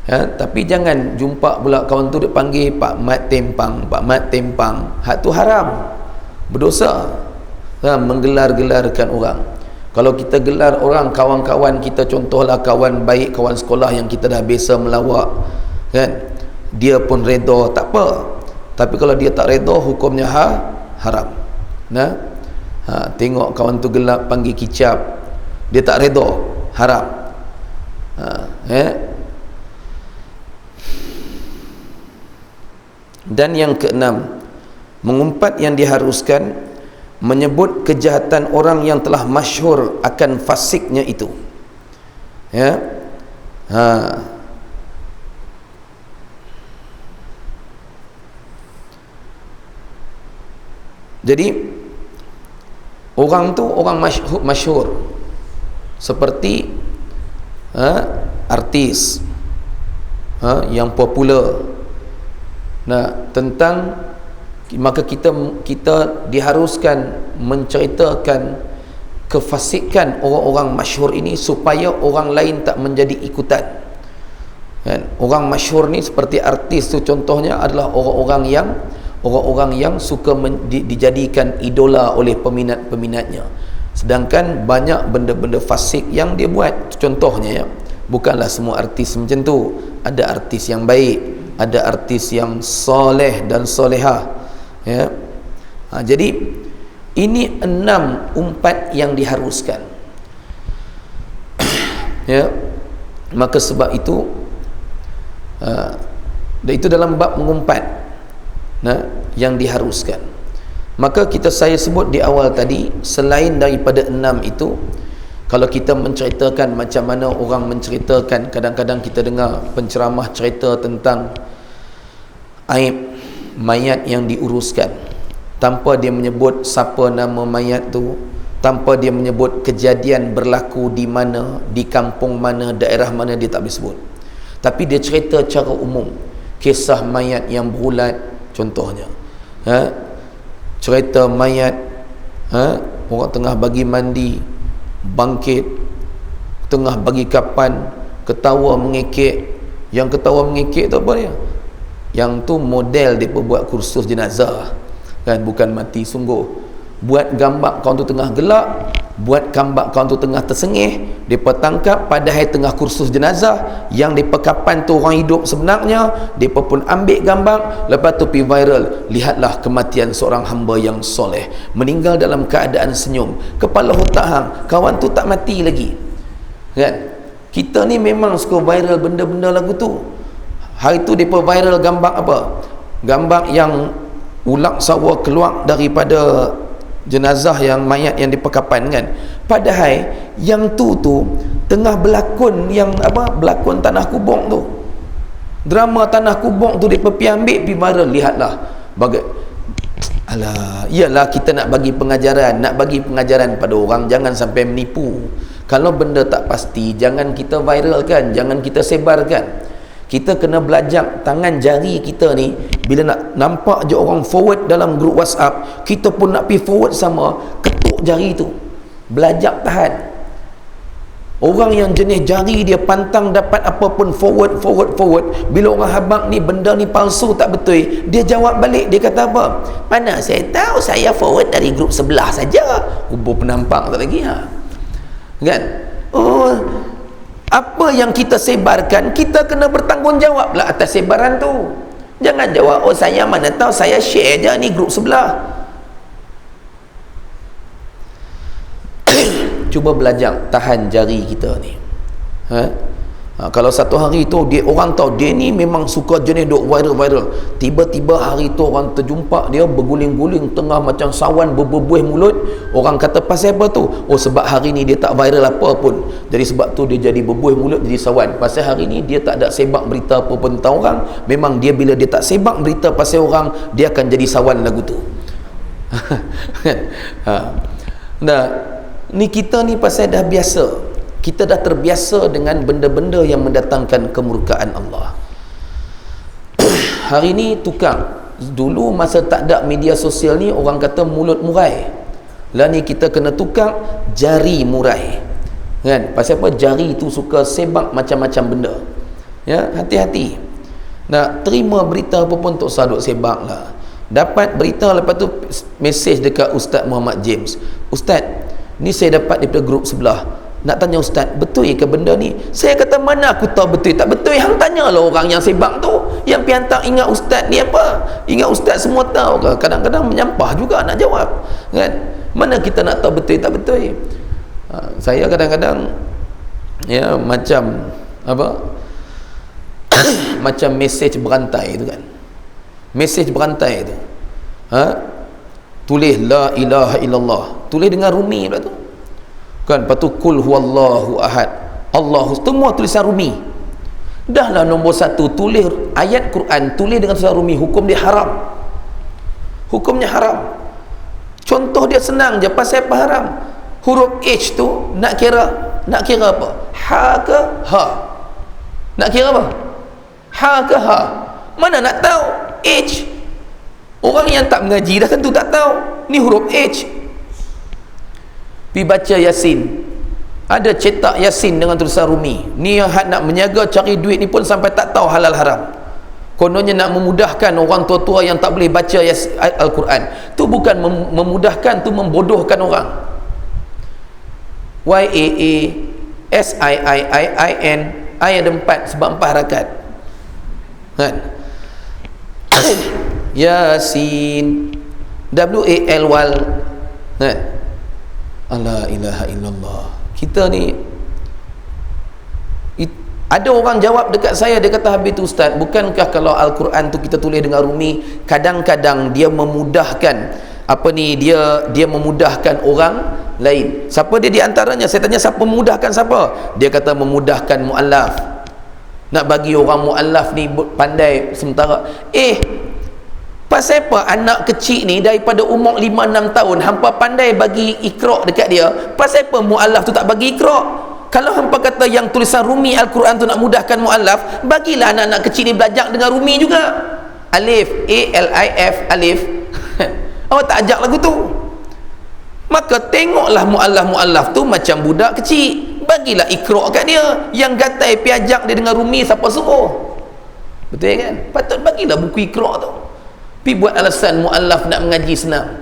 Tapi jangan jumpa pula kawan tu dia panggil Pak Mat tempang, Pak Mat tempang. Hak tu haram, berdosa. Menggelar-gelarkan orang. Kalau kita gelar orang, kawan-kawan kita, contohlah kawan baik, kawan sekolah yang kita dah biasa melawak kan, dia pun redha, tak apa. Tapi kalau dia tak redha, hukumnya haram. Tengok kawan tu gelap panggil kicap, dia tak redha, haram. Dan yang keenam, mengumpat yang diharuskan menyebut kejahatan orang yang telah masyhur akan fasiknya itu. Jadi orang tu orang masyhur seperti artis yang popular. Tentang, maka kita diharuskan menceritakan kefasikan orang-orang masyhur ini supaya orang lain tak menjadi ikutan kan. Orang masyhur ni seperti artis tu, contohnya adalah orang-orang yang suka dijadikan idola oleh peminat-peminatnya, sedangkan banyak benda-benda fasik yang dia buat. Contohnya bukanlah semua artis macam tu, ada artis yang baik, ada artis yang soleh dan solehah. Jadi ini 6 umpat yang diharuskan. Maka sebab itu itu dalam bab mengumpat yang diharuskan. Maka saya sebut di awal tadi, selain daripada 6 itu, kalau kita menceritakan macam mana orang menceritakan, kadang-kadang kita dengar penceramah cerita tentang aib mayat yang diuruskan tanpa dia menyebut siapa nama mayat tu, tanpa dia menyebut kejadian berlaku di mana, di kampung mana, daerah mana, dia tak boleh sebut. Tapi dia cerita secara umum, kisah mayat yang berulat contohnya, cerita mayat orang tengah bagi mandi, bangkit, tengah bagi kapan, ketawa mengekek. Yang ketawa mengekek tu apa dia? Yang tu model dia buat kursus jenazah kan, bukan mati sungguh. Buat gambar kawan tu tengah gelap, buat gambar kawan tu tengah tersengih, depa tangkap padahal tengah kursus jenazah, yang depa kapan tu orang hidup sebenarnya, depa pun ambil gambar, lepas tu pergi viral. Lihatlah kematian seorang hamba yang soleh, meninggal dalam keadaan senyum, kepala otak hang, kawan tu tak mati lagi kan. Kita ni memang suka viral benda-benda lagu tu. Hari tu depa viral gambar apa? Gambar yang ulat sawa keluar daripada jenazah yang mayat yang diperkapan kan, padahal yang tu tengah berlakon yang berlakon tanah kubur tu, drama tanah kubur tu, dia pergi ambil pergi viral. Lihatlah iyalah kita nak bagi pengajaran pada orang, jangan sampai menipu. Kalau benda tak pasti, jangan kita viralkan, jangan kita sebarkan. Kita kena belajar tangan jari kita ni, bila nak nampak je orang forward dalam grup WhatsApp, kita pun nak pergi forward sama, ketuk jari tu, belajar tahan. Orang yang jenis jari dia pantang dapat apa pun forward, bila orang habaq ni benda ni palsu tak betul, dia jawab balik, dia kata apa? Mana saya tahu, saya forward dari grup sebelah saja. Kubur penampang tak lagi kan? Oh, apa yang kita sebarkan, kita kena bertanggungjawab lah atas sebaran tu. Jangan jawab, oh saya mana tahu, saya share je ni grup sebelah. Cuba belajar tahan jari kita ni. Kalau satu hari tu orang tahu dia ni memang suka jenis duk viral, tiba-tiba hari tu orang terjumpa dia berguling-guling tengah macam sawan berbuih mulut, orang kata pasal apa tu? Oh sebab hari ni dia tak viral apa pun, jadi sebab tu dia jadi berbuih mulut, jadi sawan. Pasal hari ni dia tak ada sebab berita apa pun tentang orang. Memang dia bila dia tak sebab berita pasal orang, dia akan jadi sawan lagu tu. Nah, ni kita ni pasal dah biasa, kita dah terbiasa dengan benda-benda yang mendatangkan kemurkaan Allah. Hari ni tukar. Dulu masa tak ada media sosial ni, orang kata mulut murai. Lah ni kita kena tukar jari murai. Kan? Pasal apa? Jari tu suka sebab macam-macam benda. Ya, hati-hati. Nak terima berita apa pun tak usah duk sebab lah. Dapat berita, lepas tu mesej dekat Ustaz Muhammad James. Ustaz, ni saya dapat daripada grup sebelah. Nak tanya Ustaz, betul ke benda ni? Saya kata, mana aku tahu betul tak betul? Hang tanyalah orang yang sebab tu, yang pergi hantar. Ingat Ustaz ni apa? Ingat Ustaz semua tahu ke? Kadang-kadang menyampah juga nak jawab kan? Mana kita nak tahu betul tak betul? Saya kadang-kadang ya macam apa macam mesej berantai tu kan, mesej berantai tu tulis la ilaha illallah, tulis dengan Rumi pula tu kan, lepas tu kul huwallahu ahad, Allah, semua tulisan Rumi. Dah lah nombor satu, tulis ayat Quran tulis dengan tulisan Rumi, hukum dia haram, hukumnya haram. Contoh dia senang je, pasal apa haram? Huruf H tu nak kira apa? Ha ke ha? Nak kira apa? Ha ke ha? Mana nak tahu H? Orang yang tak mengaji dah tentu tak tahu ni huruf H. Pergi baca Yasin, ada cetak Yasin dengan tulisan Rumi. Ni yang nak menjaga cari duit ni pun sampai tak tahu halal haram. Kononnya nak memudahkan orang tua-tua yang tak boleh baca Al-Quran. Tu bukan memudahkan, tu membodohkan orang. YAASIIIIN, I ada 4 sebab 4 harakat kan? Yasin, WAL kan? La ilaha illallah. Kita ni ada orang jawab dekat saya, dia kata, habis tu Ustaz, bukankah kalau Al-Quran tu kita tulis dengan Rumi, kadang-kadang dia memudahkan apa ni, dia memudahkan orang lain. Siapa dia di antaranya? Saya tanya siapa memudahkan siapa? Dia kata memudahkan muallaf. Nak bagi orang muallaf ni pandai sementara. Pasal apa anak kecil ni daripada umur 5-6 tahun hampa pandai bagi iqra' dekat dia? Pasal apa muallaf tu tak bagi iqra'? Kalau hampa kata yang tulisan Rumi Al-Quran tu nak mudahkan muallaf, bagilah anak-anak kecil ni belajar dengan Rumi juga. Alif, A-L-I-F, alif. Awak tak ajak lagu tu. Maka tengoklah muallaf-muallaf tu macam budak kecil, bagilah iqra' kat dia. Yang gatai piajak dia dengan Rumi, siapa suruh? Betul kan? Patut bagilah buku iqra' tu. Pi buat alasan muallaf nak mengaji senang.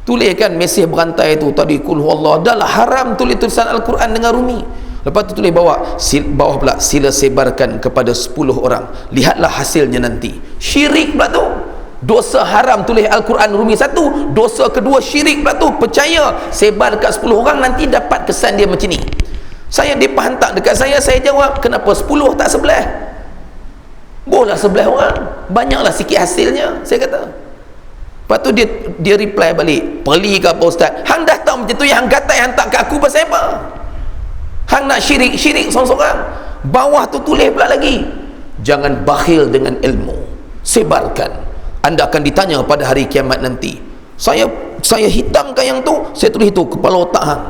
Tuliskan mesej berantai tu tadi, kul huwallah, dah lah haram tulis tulisan Al-Quran dengan Rumi. Lepas tu tulis bawah pula, sila sebarkan kepada 10 orang, lihatlah hasilnya nanti. Syirik pula tu. Dosa haram tulis Al-Quran Rumi 1, dosa kedua syirik pula tu. Percaya sebar dekat 10 orang, nanti dapat kesan dia macam ni. Dia hantar dekat saya jawab, kenapa 10 tak 11? Bolehlah 11 orang, banyaklah sikit hasilnya. Saya kata Lepas tu dia reply balik, "Peli ke apa ustaz? Hang dah tahu macam tu, yang hang kata yang tak kat aku pasal apa? Hang nak syirik seorang-seorang. Bawah tu tulis pula lagi, jangan bakhil dengan ilmu, sebarkan. Anda akan ditanya pada hari kiamat nanti. Saya hitamkan yang tu, saya tulis tu kepala otak hang."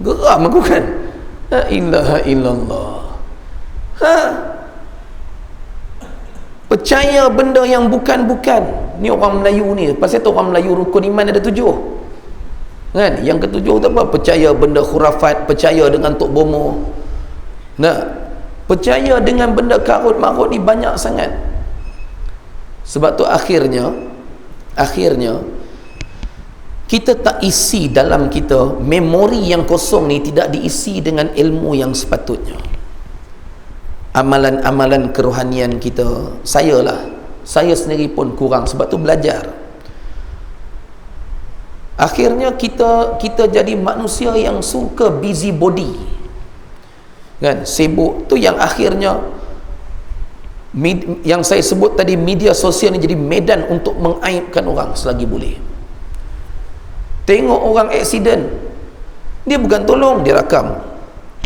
Geram aku kan. La ilaha illallah. Percaya benda yang bukan-bukan. Ni orang Melayu ni, pasal tu orang Melayu rukun iman ada 7 kan. Yang ketujuh tu apa? Percaya benda khurafat, percaya dengan Tok Bomo. Nah, percaya dengan benda karut marut ni banyak sangat. Sebab tu akhirnya kita tak isi dalam kita, memori yang kosong ni tidak diisi dengan ilmu yang sepatutnya. Amalan-amalan kerohanian kita, saya sendiri pun kurang, sebab tu belajar. Akhirnya kita jadi manusia yang suka busy body kan, sibuk tu, yang akhirnya yang saya sebut tadi, media sosial ni jadi medan untuk mengaibkan orang selagi boleh. Tengok orang aksiden, dia bukan tolong, dia rakam.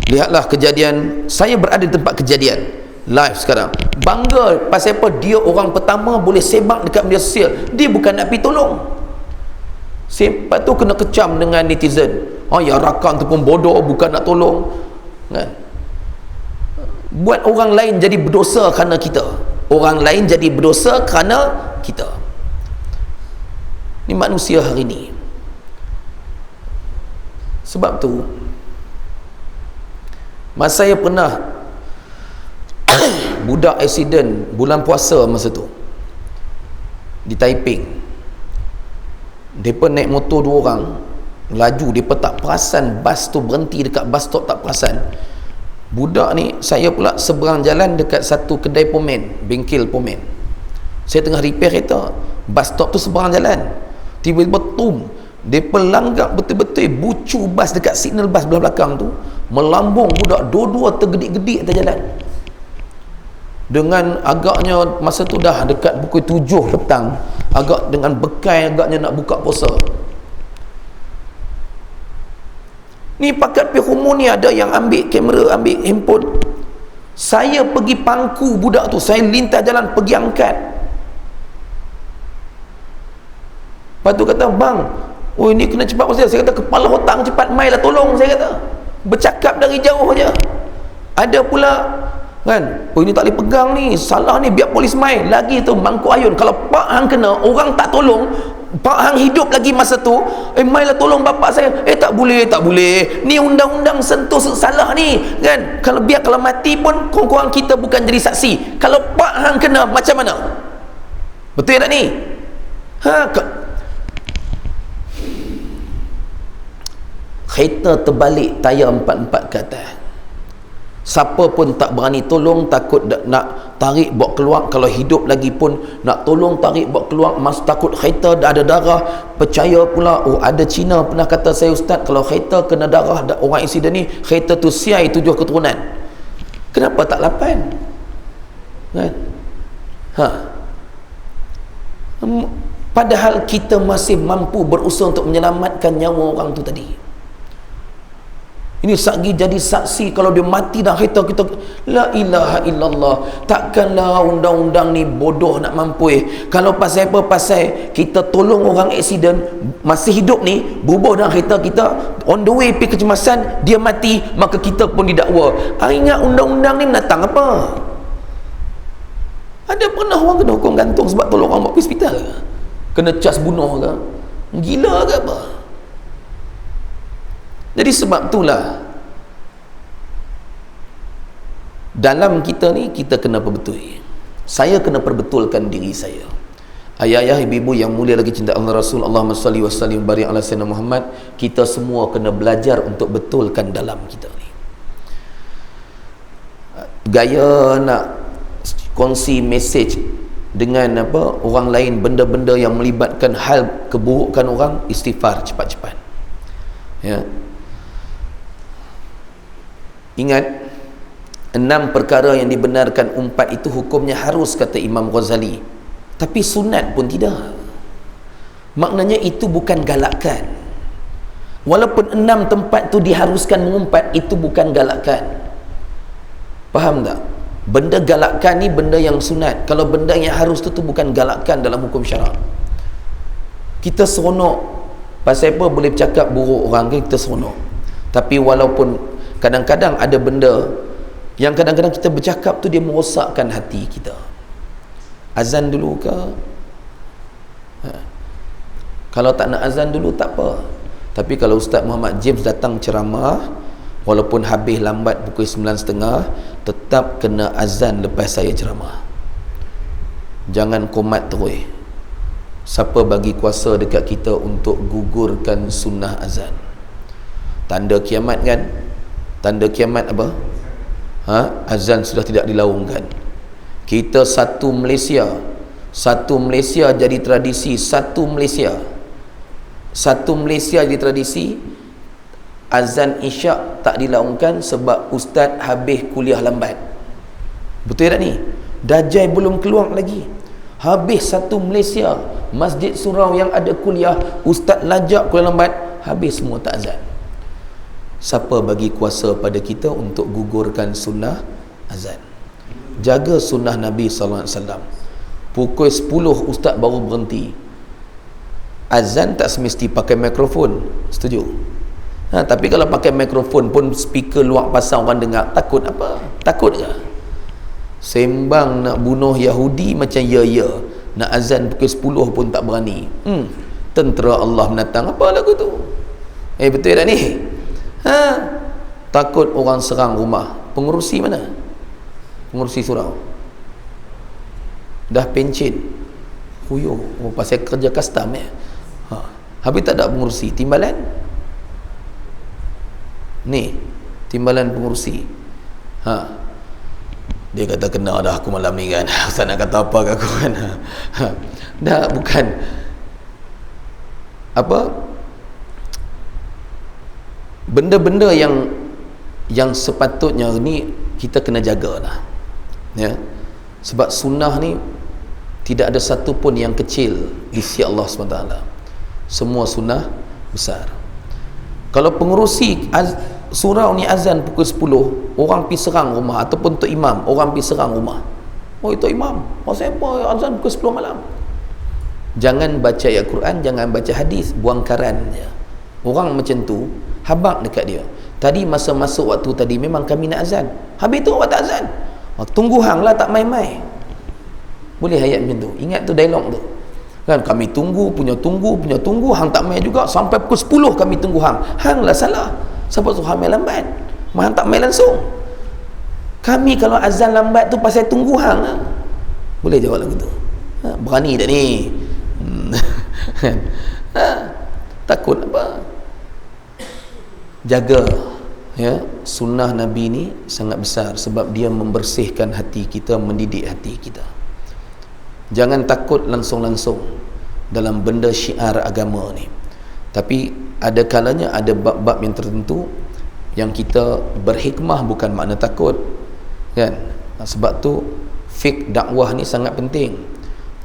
Lihatlah kejadian, saya berada di tempat kejadian live sekarang, bangga pasal apa? Dia orang pertama boleh sebab dekat media sosial, dia bukan nak pergi tolong. Lepas tu kena kecam dengan netizen, yang rakam tu pun bodoh, bukan nak tolong kan. Buat orang lain jadi berdosa kerana kita, orang lain jadi berdosa kerana kita. Ni manusia hari ni. Sebab tu masa saya pernah budak aksiden bulan puasa masa tu di Taiping, mereka naik motor 2 orang laju, mereka tak perasan bas tu berhenti dekat bus stop, tak perasan. Budak ni, saya pula seberang jalan dekat satu kedai pomen, bengkel pomen. Saya tengah repair kereta, bus stop tu seberang jalan, tiba-tiba mereka langgar betul-betul bucu bas dekat signal bas belah belakang tu, melambung budak, dua-dua tergedik-gedik atas jalan. Dengan agaknya masa tu dah dekat pukul 7 petang, agak dengan bekai agaknya nak buka puasa. Ni pakat pergi rumah ni ada yang ambil kamera, ambil handphone. Saya pergi pangku budak tu, saya lintas jalan pergi angkat. Lepas tu kata, "Bang, oh ini kena cepat pasal." Saya kata, "Kepala otak cepat mai lah, tolong." Saya kata, bercakap dari jauh aja. Ada pula kan, "Oh ini tak boleh pegang ni, salah ni, biar polis mai." Lagi tu mangkuk ayun, kalau pak hang kena, orang tak tolong, pak hang hidup lagi masa tu, mai lah tolong bapak saya. Tak boleh, ni undang-undang sentuh salah ni kan. Kalau mati pun korang kita bukan jadi saksi. Kalau pak hang kena macam mana? Betul tak ni? Kereta terbalik, tayar 4-4 ke atas. Siapa pun tak berani tolong, takut nak tarik bawa keluar. Kalau hidup lagi pun nak tolong tarik bawa keluar, takut kereta dah ada darah. Percaya pula, ada Cina pernah kata saya, "Ustaz, kalau kereta kena darah orang insiden ni, kereta tu siai 7 keturunan." Kenapa tak 8 kan? Padahal kita masih mampu berusaha untuk menyelamatkan nyawa orang tu tadi. Ini jadi saksi kalau dia mati dah kereta kita. La ilaha illallah. Takkanlah undang-undang ni bodoh nak mampu. Kalau pasal apa? Pasal kita tolong orang aksiden masih hidup ni, berubah dalam kereta kita, on the way pergi kecemasan, dia mati, maka kita pun didakwa. Ingat undang-undang ni menatang apa? Ada pernah orang kena hukum gantung sebab tolong orang bawa pergi hospital ke? Kena cas bunuh ke? Gila ke apa? Jadi sebab itulah dalam kita ni kita kena perbetul. Saya kena perbetulkan diri saya. Ayah-ayah, ibu-ibu yang mulia lagi cinta Allah Rasul, Allahumma salli wa sallim barik ala sayyidina Muhammad. Kita semua kena belajar untuk betulkan dalam kita ni. Gaya nak kongsi mesej dengan orang lain, benda-benda yang melibatkan hal keburukan orang, istighfar cepat-cepat. Ya. Ingat, 6 perkara yang dibenarkan 4 itu hukumnya harus, kata Imam Ghazali. Tapi sunat pun tidak. Maknanya itu bukan galakan. Walaupun 6 tempat tu diharuskan mengumpat, itu bukan galakan. Faham tak? Benda galakan ni benda yang sunat. Kalau benda yang harus tu bukan galakan dalam hukum syarak. Kita seronok pasal apa boleh bercakap buruk orang kan, kita seronok. Tapi walaupun kadang-kadang ada benda yang kadang-kadang kita bercakap tu dia merosakkan hati kita. Azan dulu ke? Kalau tak nak azan dulu tak apa. Tapi kalau Ustaz Muhammad James datang ceramah, walaupun habis lambat pukul 9.30, tetap kena azan lepas saya ceramah. Jangan komat terus. Siapa bagi kuasa dekat kita untuk gugurkan sunnah azan? Tanda kiamat kan? Tanda kiamat apa? Azan sudah tidak dilaungkan. Kita satu Malaysia jadi tradisi. Satu Malaysia jadi tradisi. Azan isyak tak dilaungkan sebab ustaz habis kuliah lambat. Betul tak ni? Dajjal belum keluar lagi, habis satu Malaysia masjid surau yang ada kuliah, ustaz lajak kuliah lambat, habis semua tak azan. Siapa bagi kuasa pada kita untuk gugurkan sunnah azan? Jaga sunnah Nabi SAW. Pukul 10 ustaz baru berhenti. Azan tak semesti pakai mikrofon, setuju? Tapi kalau pakai mikrofon pun speaker luar pasang orang dengar, takut apa? Takut ke? Sembang nak bunuh Yahudi macam ya. Nak azan pukul 10 pun tak berani. Tentera Allah menatang. Apa lagu tu? Betul tak ni? Takut orang serang rumah. Pengurusi mana? Pengurusi surau dah pencet huyuh, pasal kerja custom habis tak ada pengurusi. Timbalan ni, timbalan pengurusi, dia kata kena dah aku malam ni kan. Ustaz nak kata apa ke aku kan? Dah bukan apa, benda-benda yang sepatutnya ni kita kena jagalah, ya. Sebab sunnah ni tidak ada satu pun yang kecil di sisi Allah SWT. Semua sunnah besar. Kalau pengurusi surau ni azan pukul 10, orang pergi serang rumah, ataupun Tok Imam, orang pergi serang rumah. Oh, itu Imam, pasal apa azan pukul 10 malam? Jangan baca ayat Quran, jangan baca hadis, buang karan je. Orang macam tu habaq dekat dia. Tadi masa masuk waktu tadi memang kami nak azan, habis tu awak tak azan. Tunggu hang lah, tak main-main. Boleh ayat macam tu. Ingat tu dialog tu kan? Kami tunggu, punya tunggu, hang tak main juga. Sampai pukul 10 kami tunggu hang. Hang lah salah. Siapa suruh hang main lambat? Hang tak main langsung. Kami kalau azan lambat tu pasal tunggu hang lah. Boleh jawab lagu tu? Berani tak ni? Takut apa? Jaga, ya. Sunnah Nabi ni sangat besar sebab dia membersihkan hati kita, mendidik hati kita. Jangan takut langsung-langsung dalam benda syiar agama ni. Tapi ada kalanya ada bab-bab yang tertentu yang kita berhikmah, bukan makna takut, kan? Sebab tu fiqh dakwah ni sangat penting.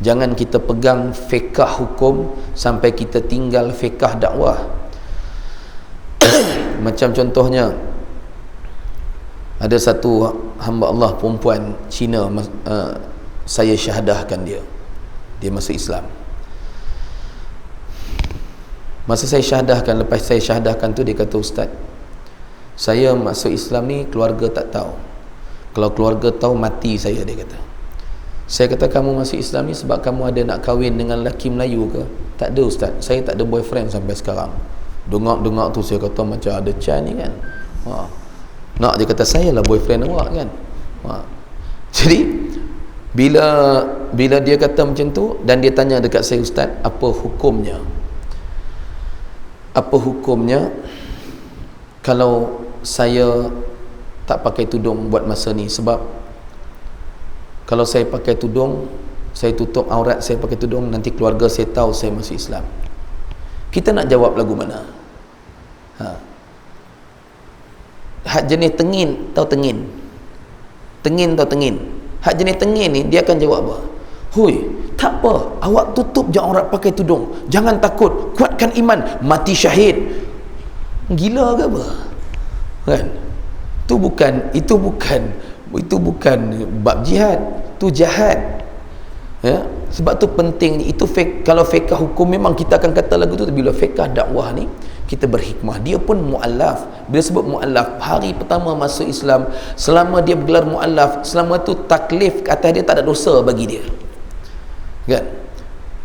Jangan kita pegang fiqh hukum sampai kita tinggal fiqh dakwah. Macam contohnya, ada satu hamba Allah perempuan Cina, saya syahadahkan dia masuk Islam. Masa saya syahadahkan, lepas saya syahadahkan tu, dia kata, Ustaz, saya masuk Islam ni keluarga tak tahu. Kalau keluarga tahu mati saya, dia kata. Saya kata, kamu masuk Islam ni sebab kamu ada nak kahwin dengan lelaki Melayu ke? Tak ada Ustaz, saya tak ada boyfriend sampai sekarang. Dengar tu saya kata macam ada Chan ni kan. Nak dia kata saya lah boyfriend awak kan. Jadi bila dia kata macam tu dan dia tanya dekat saya, Ustaz, apa hukumnya? Apa hukumnya kalau saya tak pakai tudung buat masa ni? Sebab kalau saya pakai tudung, saya tutup aurat, saya pakai tudung, nanti keluarga saya tahu saya masuk Islam. Kita nak jawab lagu mana? Hak jenis tengin, tahu tengin? Tengin tahu tengin? Hak jenis tengin ni dia akan jawab apa? Hui, tak apa, awak tutup je aurat pakai tudung, jangan takut, kuatkan iman, mati syahid. Gila ke apa? Kan? Itu bukan bab jihad, tu jahat. Ya, sebab tu penting ni. Itu kalau fiqh hukum memang kita akan kata lagu tu, bila fiqh dakwah ni kita berhikmah. Dia pun muallaf. Bila sebut muallaf, hari pertama masuk Islam, selama dia bergelar muallaf, selama tu taklif ke atas dia, tak ada dosa bagi dia.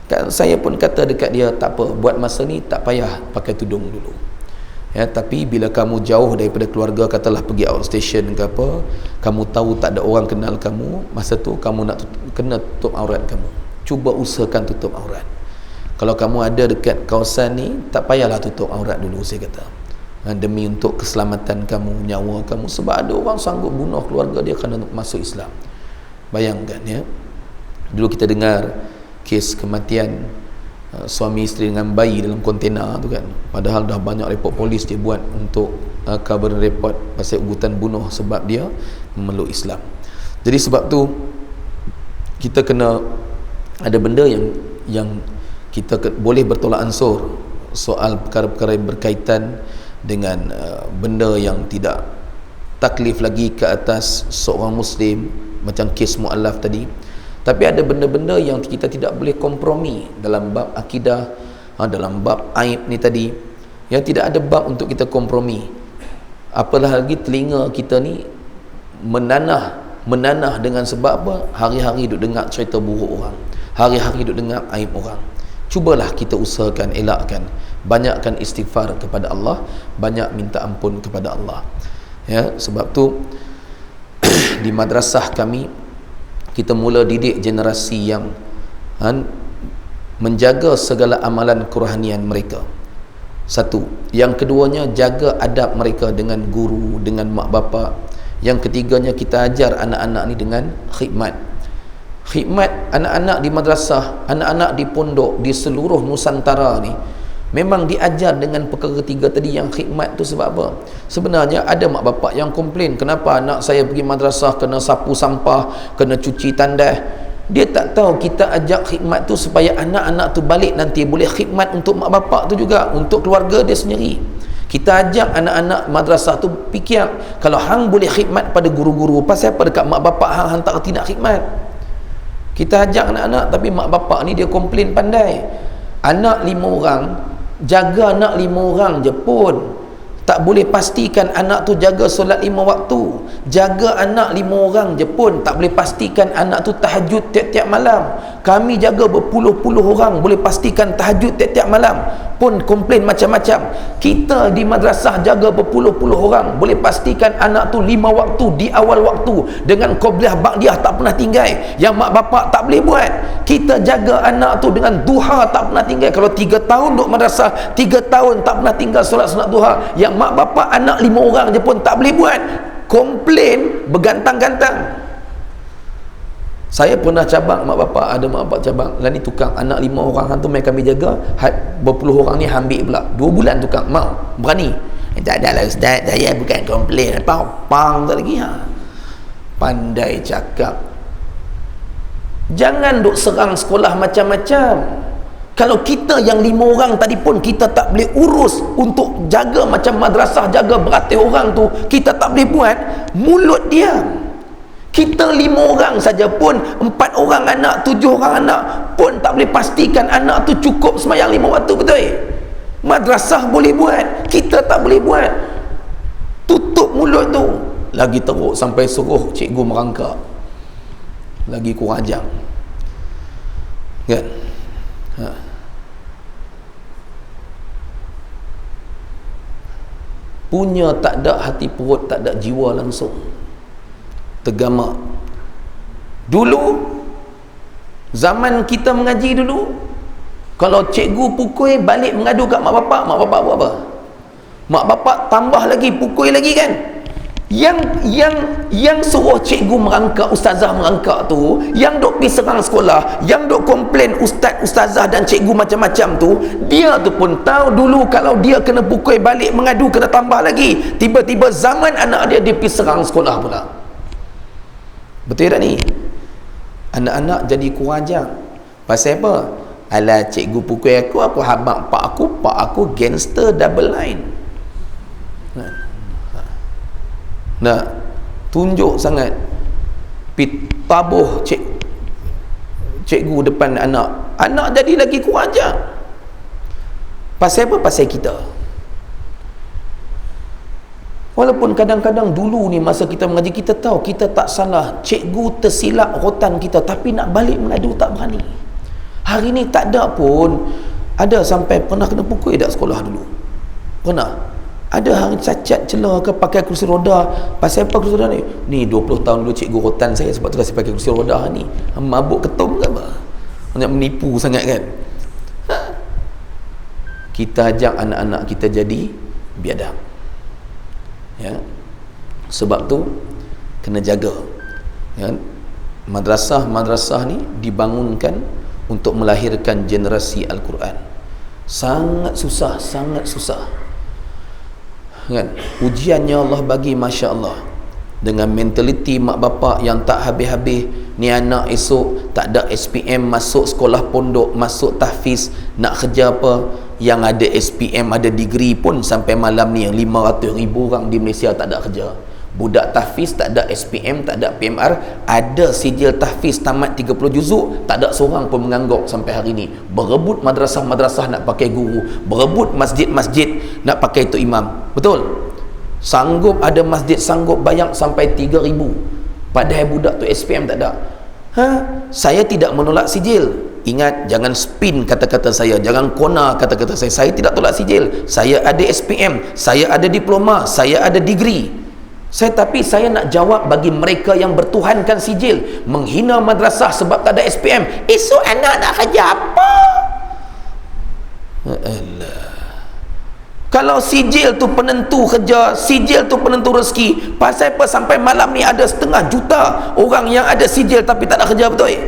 Kan saya pun kata dekat dia, tak apa, buat masa ni tak payah pakai tudung dulu. Ya, tapi bila kamu jauh daripada keluarga, katalah pergi outstation ke apa, kamu tahu tak ada orang kenal kamu, masa tu kamu nak kena tutup aurat kamu. Cuba usahakan tutup aurat. Kalau kamu ada dekat kawasan ni, tak payahlah tutup aurat dulu, saya kata. Demi untuk keselamatan kamu, nyawa kamu. Sebab ada orang sanggup bunuh keluarga dia kerana masuk Islam. Bayangkan ya. Dulu kita dengar kes kematian suami isteri dengan bayi dalam kontena tu kan, padahal dah banyak report polis dia buat untuk cover report pasal ugutan bunuh sebab dia memeluk Islam. Jadi sebab tu kita kena ada benda yang kita boleh bertolak ansur soal perkara-perkara yang berkaitan dengan benda yang tidak taklif lagi ke atas seorang muslim, macam kes mu'allaf tadi. Tapi ada benda-benda yang kita tidak boleh kompromi dalam bab akidah, dalam bab aib ni tadi. Ya, tidak ada bab untuk kita kompromi. Apalah lagi telinga kita ni menanah dengan sebab apa? Hari-hari duk dengar cerita buruk orang, hari-hari duk dengar aib orang. Cubalah kita usahakan elakkan, banyakkan istighfar kepada Allah, banyak minta ampun kepada Allah. Ya, sebab tu di madrasah kami, kita mula didik generasi yang menjaga segala amalan kerohanian mereka. Satu. Yang keduanya, jaga adab mereka dengan guru, dengan mak bapak. Yang ketiganya, kita ajar anak-anak ni dengan khidmat. Khidmat anak-anak di madrasah, anak-anak di pondok, di seluruh Nusantara ni memang diajar dengan perkara ketiga tadi, yang khidmat tu. Sebab apa? Sebenarnya ada mak bapak yang komplain, kenapa anak saya pergi madrasah kena sapu sampah, kena cuci tandas. Dia tak tahu kita ajak khidmat tu supaya anak-anak tu balik nanti boleh khidmat untuk mak bapak tu juga, untuk keluarga dia sendiri. Kita ajak anak-anak madrasah tu fikir, kalau hang boleh khidmat pada guru-guru, pasal apa dekat mak bapak hang tak reti nak khidmat? Kita ajak anak-anak, tapi mak bapak ni dia komplain pandai. Anak 5 orang, jaga anak 5 orang je pun tak boleh pastikan anak tu jaga solat 5 waktu. Jaga anak 5 orang je pun tak boleh pastikan anak tu tahajud tiap-tiap malam. Kami jaga berpuluh-puluh orang, boleh pastikan tahajud tiap-tiap malam, pun komplain macam-macam. Kita di madrasah jaga berpuluh-puluh orang, boleh pastikan anak tu 5 waktu di awal waktu dengan qobliyah ba'diyah tak pernah tinggal, yang mak bapak tak boleh buat. Kita jaga anak tu dengan duha tak pernah tinggal. Kalau 3 tahun duduk madrasah, 3 tahun tak pernah tinggal solat sunat duha, yang mak bapak anak 5 orang je pun tak boleh buat. Komplain bergantang-gantang. Saya pernah cabang mak bapak, ada mak bapak cabang, lah ni tukang anak 5 orang tu mai kami jaga, berpuluh orang ni ambil pula 2 bulan tukang mau berani. Tak ada lah ustaz, saya bukan komplain, pang tak lagi. Pandai cakap. Jangan duk serang sekolah macam-macam. Kalau kita yang 5 orang tadi pun kita tak boleh urus untuk jaga macam madrasah, jaga beratus orang tu kita tak boleh buat, mulut dia. Kita 5 orang saja pun, 4 orang anak, 7 orang anak pun tak boleh pastikan anak tu cukup sembahyang 5 waktu, betul? Madrasah boleh buat, kita tak boleh buat. Tutup mulut tu. Lagi teruk sampai suruh cikgu merangkak, lagi kurang ajar kan? Punya tak ada hati perut, tak ada jiwa langsung, tergamak. Dulu zaman kita mengaji dulu, kalau cikgu pukul balik mengadu kat mak bapak buat apa? Mak bapak tambah lagi, pukul lagi kan? Yang suruh cikgu merangkak, ustazah merangkak tu, yang duk pergi serang sekolah, yang duk komplain ustaz, ustazah dan cikgu macam-macam tu, dia tu pun tahu dulu kalau dia kena pukul balik mengadu kena tambah lagi. Tiba-tiba zaman anak dia pergi serang sekolah pula. Betul tak ni? Anak-anak jadi kurang ajar. Pasal apa? Alah, cikgu pukul aku habaq pak aku gangster double line. Nah, tunjuk sangat tabuh cikgu depan anak jadi lagi kurang ajar. Pasal apa? Pasal kita. Walaupun kadang-kadang dulu ni masa kita mengaji, kita tahu kita tak salah, cikgu tersilap rotan kita, tapi nak balik mengadu tak berani. Hari ni tak ada pun. Ada sampai pernah kena pukul tak sekolah dulu? Pernah? Ada hari cacat celah ke pakai kursi roda. Pasal apa kursi roda ni? Ni 20 tahun dulu cikgu rotan saya, sebab tu saya pakai kursi roda ni. Mabuk ketum ke apa? Banyak menipu sangat kan? Kita ajak anak-anak kita jadi biadab. Ya. Sebab tu kena jaga. Ya. Madrasah-madrasah ni dibangunkan untuk melahirkan generasi Al-Quran. Sangat susah, sangat susah. Kan? Ujiannya Allah bagi, Masya Allah, dengan mentaliti mak bapak yang tak habis-habis. Ni anak esok tak ada SPM, masuk sekolah pondok, masuk tahfiz, nak kerja apa? Yang ada SPM, ada degree pun sampai malam ni yang 500,000 orang di Malaysia tak ada kerja. Budak tahfiz tak ada SPM, tak ada PMR, ada sijil tahfiz tamat 30 juzuk, tak ada seorang pun mengangguk sampai hari ni. Berebut madrasah-madrasah nak pakai guru, berebut masjid-masjid nak pakai tu imam. Betul? Sanggup ada masjid sanggup bayar sampai 3,000, padahal budak tu SPM tak ada. Saya tidak menolak sijil. Ingat, jangan spin kata-kata saya, jangan kona kata-kata saya. Saya tidak tolak sijil. Saya ada SPM, saya ada diploma, saya ada degree. Tapi saya nak jawab bagi mereka yang bertuhankan sijil, menghina madrasah sebab tak ada SPM. Esok anak nak kerja apa? Allah. Kalau sijil tu penentu kerja, sijil tu penentu rezeki, pasal apa sampai malam ni ada 500,000 juta orang yang ada sijil tapi tak ada kerja, betul?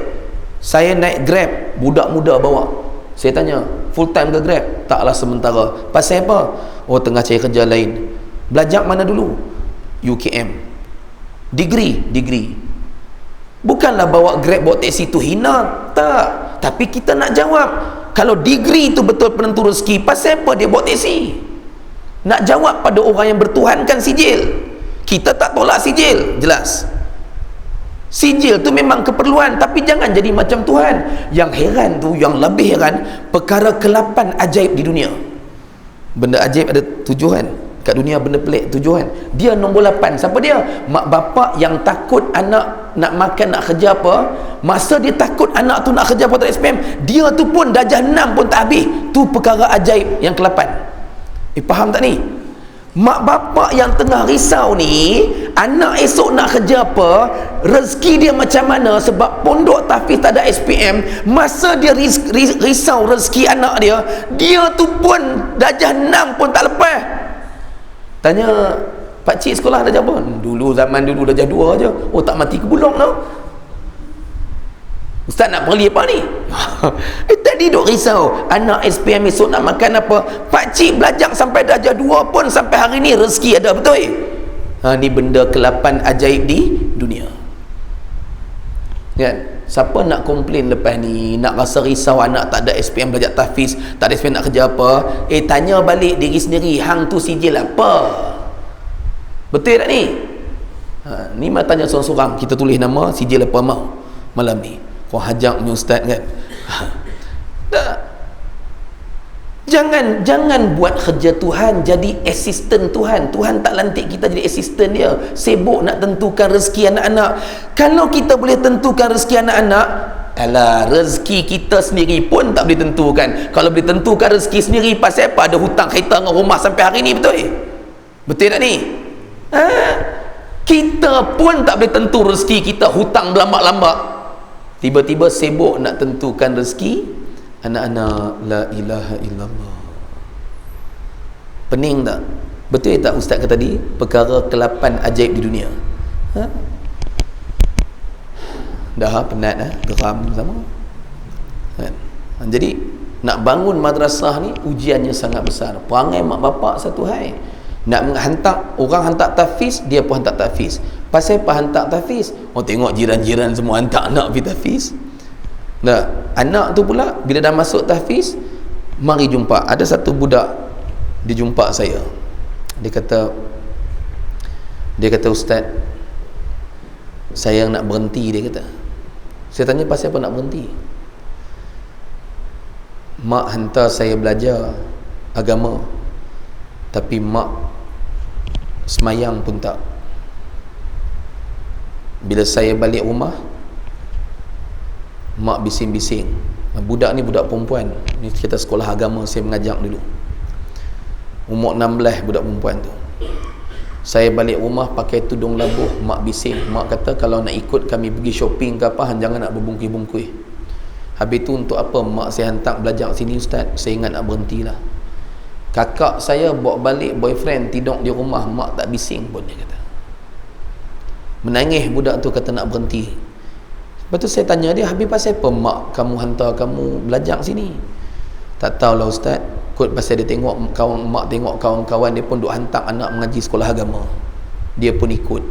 Saya naik Grab, budak muda bawa. Saya tanya, full time ke Grab? Taklah, sementara. Pasal apa? Oh, tengah cari kerja lain. Belajar mana dulu? UKM. Degree. Bukanlah bawa Grab, bawa taksi tu hina. Tak. Tapi kita nak jawab. Kalau degree tu betul penentu rezeki, pasal apa dia bawa taksi? Nak jawab pada orang yang bertuhankan sijil. Kita tak tolak sijil, jelas. Sijil tu memang keperluan, tapi jangan jadi macam Tuhan. Yang heran tu, yang lebih heran, perkara ke-8 ajaib di dunia. Benda ajaib ada 7 kan? Kat dunia benda pelik 7 kan? Dia nombor 8. Siapa dia? Mak bapak yang takut anak nak makan, nak kerja apa. Masa dia takut anak tu nak kerja apa tak SPM, dia tu pun darjah 6 pun tak habis. Tu perkara ajaib yang ke-8. Faham tak ni? Mak bapak yang tengah risau ni, anak esok nak kerja apa, rezeki dia macam mana, sebab pondok tahfiz tak ada SPM. Masa dia risau rezeki anak dia, dia tu pun darjah 6 pun tak lepas. Tanya, pakcik sekolah darjah apa? Dulu, zaman dulu darjah 2 je. Oh, tak mati ke bulong tau. Ustaz nak pergi apa ni? Tadi duk risau anak SPM esok nak makan apa. Pakcik belajar sampai darjah 2 pun sampai hari ni rezeki ada, betul? Ni benda ke-8 ajaib di dunia. Kan? Siapa nak komplain lepas ni, nak rasa risau anak tak ada SPM belajar tahfiz, tak ada SPM nak kerja apa? Tanya balik diri sendiri, hang tu sijil apa? Betul tak ni? Ni mah tanya seorang-seorang, kita tulis nama sijil apa mau malam ni. Kau hajak punya ustaz kan? Tak. Jangan buat kerja Tuhan jadi asisten Tuhan. Tuhan tak lantik kita jadi asisten dia. Sibuk nak tentukan rezeki anak-anak. Kalau kita boleh tentukan rezeki anak-anak, alah, rezeki kita sendiri pun tak boleh tentukan. Kalau boleh tentukan rezeki sendiri, pasal apa ada hutang kaitan dengan rumah sampai hari ni, betul? Betul tak ni? Kita pun tak boleh tentu rezeki kita, hutang berlambak-lambak. Tiba-tiba sibuk nak tentukan rezeki anak-anak. La ilaha illallah. Pening tak? Betul tak ustaz kata tadi? Perkara ke-8 ajaib di dunia. Dah penat geram sama. Jadi nak bangun madrasah ni ujiannya sangat besar. Perangai mak bapak satu hai. Nak hantar orang hantar tahfiz, dia pun hantar tahfiz. Pasal apa hantar tahfiz? Tengok jiran-jiran semua hantar anak pergi tahfiz. Anak tu pula bila dah masuk tahfiz, mari jumpa. Ada satu budak dia jumpa saya. Dia kata, ustaz, saya nak berhenti. Dia kata. Saya tanya pasal apa nak berhenti? Mak hantar saya belajar agama, tapi mak semayang pun tak. Bila saya balik rumah, mak bising-bising. Budak ni budak perempuan, ni kita sekolah agama saya mengajak dulu, umur 16 budak perempuan tu. Saya balik rumah pakai tudung labuh, mak bising. Mak kata kalau nak ikut kami pergi shopping ke apa, jangan nak berbungkus-bungkus. Habis tu untuk apa mak saya hantar belajar sini ustaz? Saya ingat nak berhentilah. Kakak saya bawa balik boyfriend tidur di rumah, mak tak bising pun, dia kata. Menangis budak tu, kata nak berhenti. Lepas tu saya tanya dia, habis pasal apa mak kamu hantar kamu belajar sini? Tak tahulah ustaz, kot pasal dia tengok mak tengok kawan-kawan dia pun duk hantar anak mengaji sekolah agama, dia pun ikut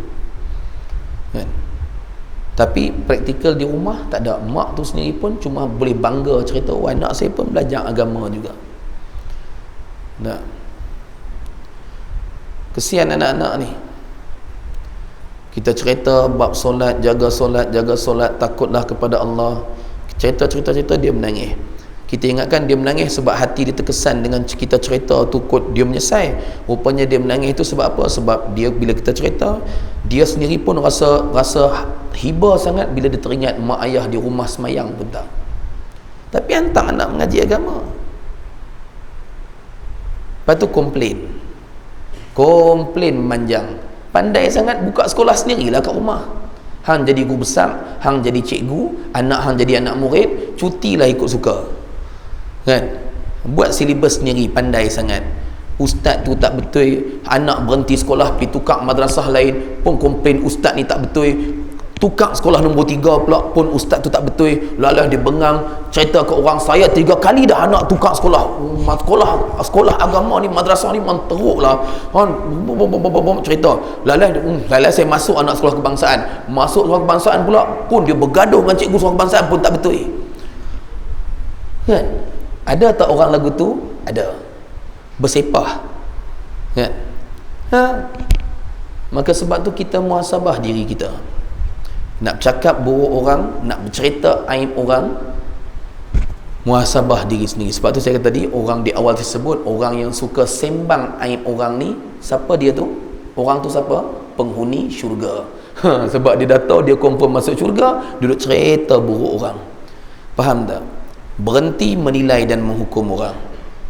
kan? Tapi praktikal di rumah tak ada. Mak tu sendiri pun cuma boleh bangga cerita, anak saya pun belajar agama juga. Kesian anak-anak ni. Kita cerita bab solat, jaga solat, takutlah kepada Allah. Cerita-cerita dia menangis. Kita ingatkan dia menangis sebab hati dia terkesan dengan kita cerita tu, kot dia menyesal. Rupanya dia menangis itu sebab apa? Sebab dia bila kita cerita, dia sendiri pun rasa hibah sangat bila dia teringat mak ayah di rumah semayang pun tak. Tapi hantar anak mengaji agama. Lepas tu komplain manjang. Pandai sangat buka sekolah sendirilah kat rumah. Hang jadi guru besar, hang jadi cikgu, anak hang jadi anak murid, cutilah ikut suka. Kan? Buat silibus sendiri, pandai sangat. Ustaz tu tak betul, anak berhenti sekolah pergi tukar madrasah lain, pun komplain ustaz ni tak betul. Tukar sekolah nombor 3 pula pun ustaz tu tak betul. Lalah dia bengang, cerita ke orang, saya 3 kali dah anak tukar sekolah. Sekolah agama ni, madrasah ni memang teruk lah. Cerita. Lalah saya masuk anak sekolah kebangsaan. Masuk sekolah kebangsaan pula pun dia bergaduh dengan cikgu sekolah kebangsaan pun tak betul. Kan? Ada tak orang lagu tu? Ada. Bersepah. Kan? Maka sebab tu kita muhasabah diri kita. Nak bercakap buruk orang, nak bercerita aib orang, muhasabah diri sendiri. Sebab tu saya kata tadi, orang di awal tersebut, orang yang suka sembang aib orang ni, siapa dia tu? Orang tu siapa? Penghuni syurga. Sebab dia dah tahu dia confirm masuk syurga, duduk cerita buruk orang. Faham tak? Berhenti menilai dan menghukum orang.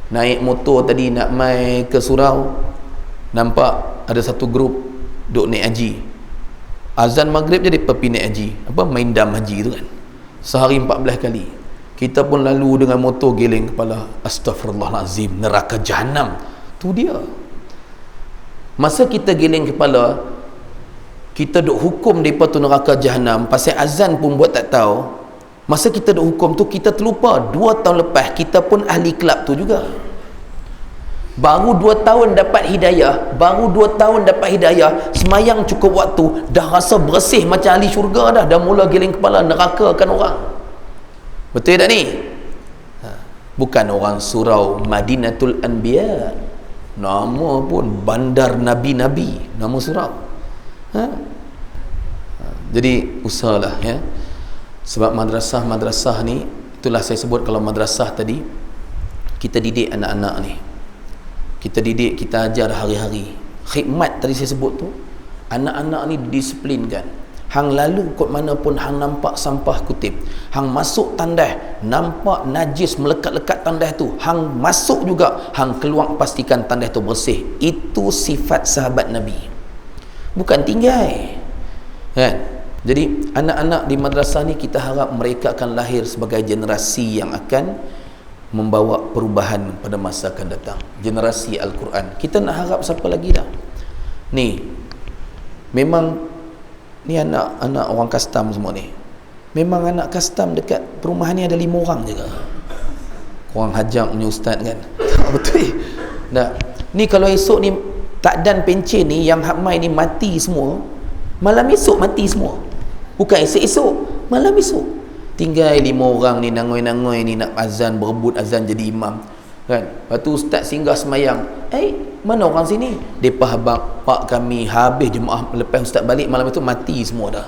Naik motor tadi nak mai ke surau, nampak ada satu grup duk naik haji. Azan maghrib jadi pergi naik haji. Main dam haji tu kan. Sehari 14 kali. Kita pun lalu dengan motor geleng kepala. Astaghfirullahalazim, neraka jahanam. Tu dia. Masa kita geleng kepala, kita duk hukum depa tu neraka jahanam, pasal azan pun buat tak tahu. Masa kita duk hukum tu, kita terlupa 2 tahun lepas kita pun ahli kelab tu juga. Baru 2 tahun dapat hidayah, semayang cukup waktu, dah rasa bersih macam ahli syurga dah mula geleng kepala nerakakan orang. Betul tak ni? Bukan orang surau Madinatul Anbiya, nama pun bandar nabi-nabi, nama surau. Jadi usahalah ya. Sebab madrasah ni, itulah saya sebut, kalau madrasah tadi kita didik anak-anak ni, kita didik, kita ajar hari-hari. Khidmat tadi saya sebut tu, anak-anak ni didisiplinkan. Hang lalu kot mana pun hang nampak sampah kutip, hang masuk tandas nampak najis melekat-lekat tandas tu, hang masuk juga, hang keluar pastikan tandas tu bersih. Itu sifat sahabat Nabi, bukan tinggal kan? Jadi anak-anak di madrasah ni, kita harap mereka akan lahir sebagai generasi yang akan membawa perubahan pada masa akan datang, generasi Al-Quran. Kita nak harap siapa lagi dah ni? Memang ni anak orang custom semua ni, memang anak custom dekat perumahan ni ada 5 orang je. Orang hajak punya ustaz kan. Betul. Nah, ni kalau esok ni tak dan pencen ni yang hak mai ni mati semua, Malam esok mati semua. Bukan esok-esok, malam esok. Tinggal 5 orang ni nangoi-nangoi ni nak azan, berebut azan jadi imam. Kan? Lepas tu ustaz singgah semayang. Mana orang sini? Depa habaq, pak kami habis jemaah lepas ustaz balik malam itu mati semua dah.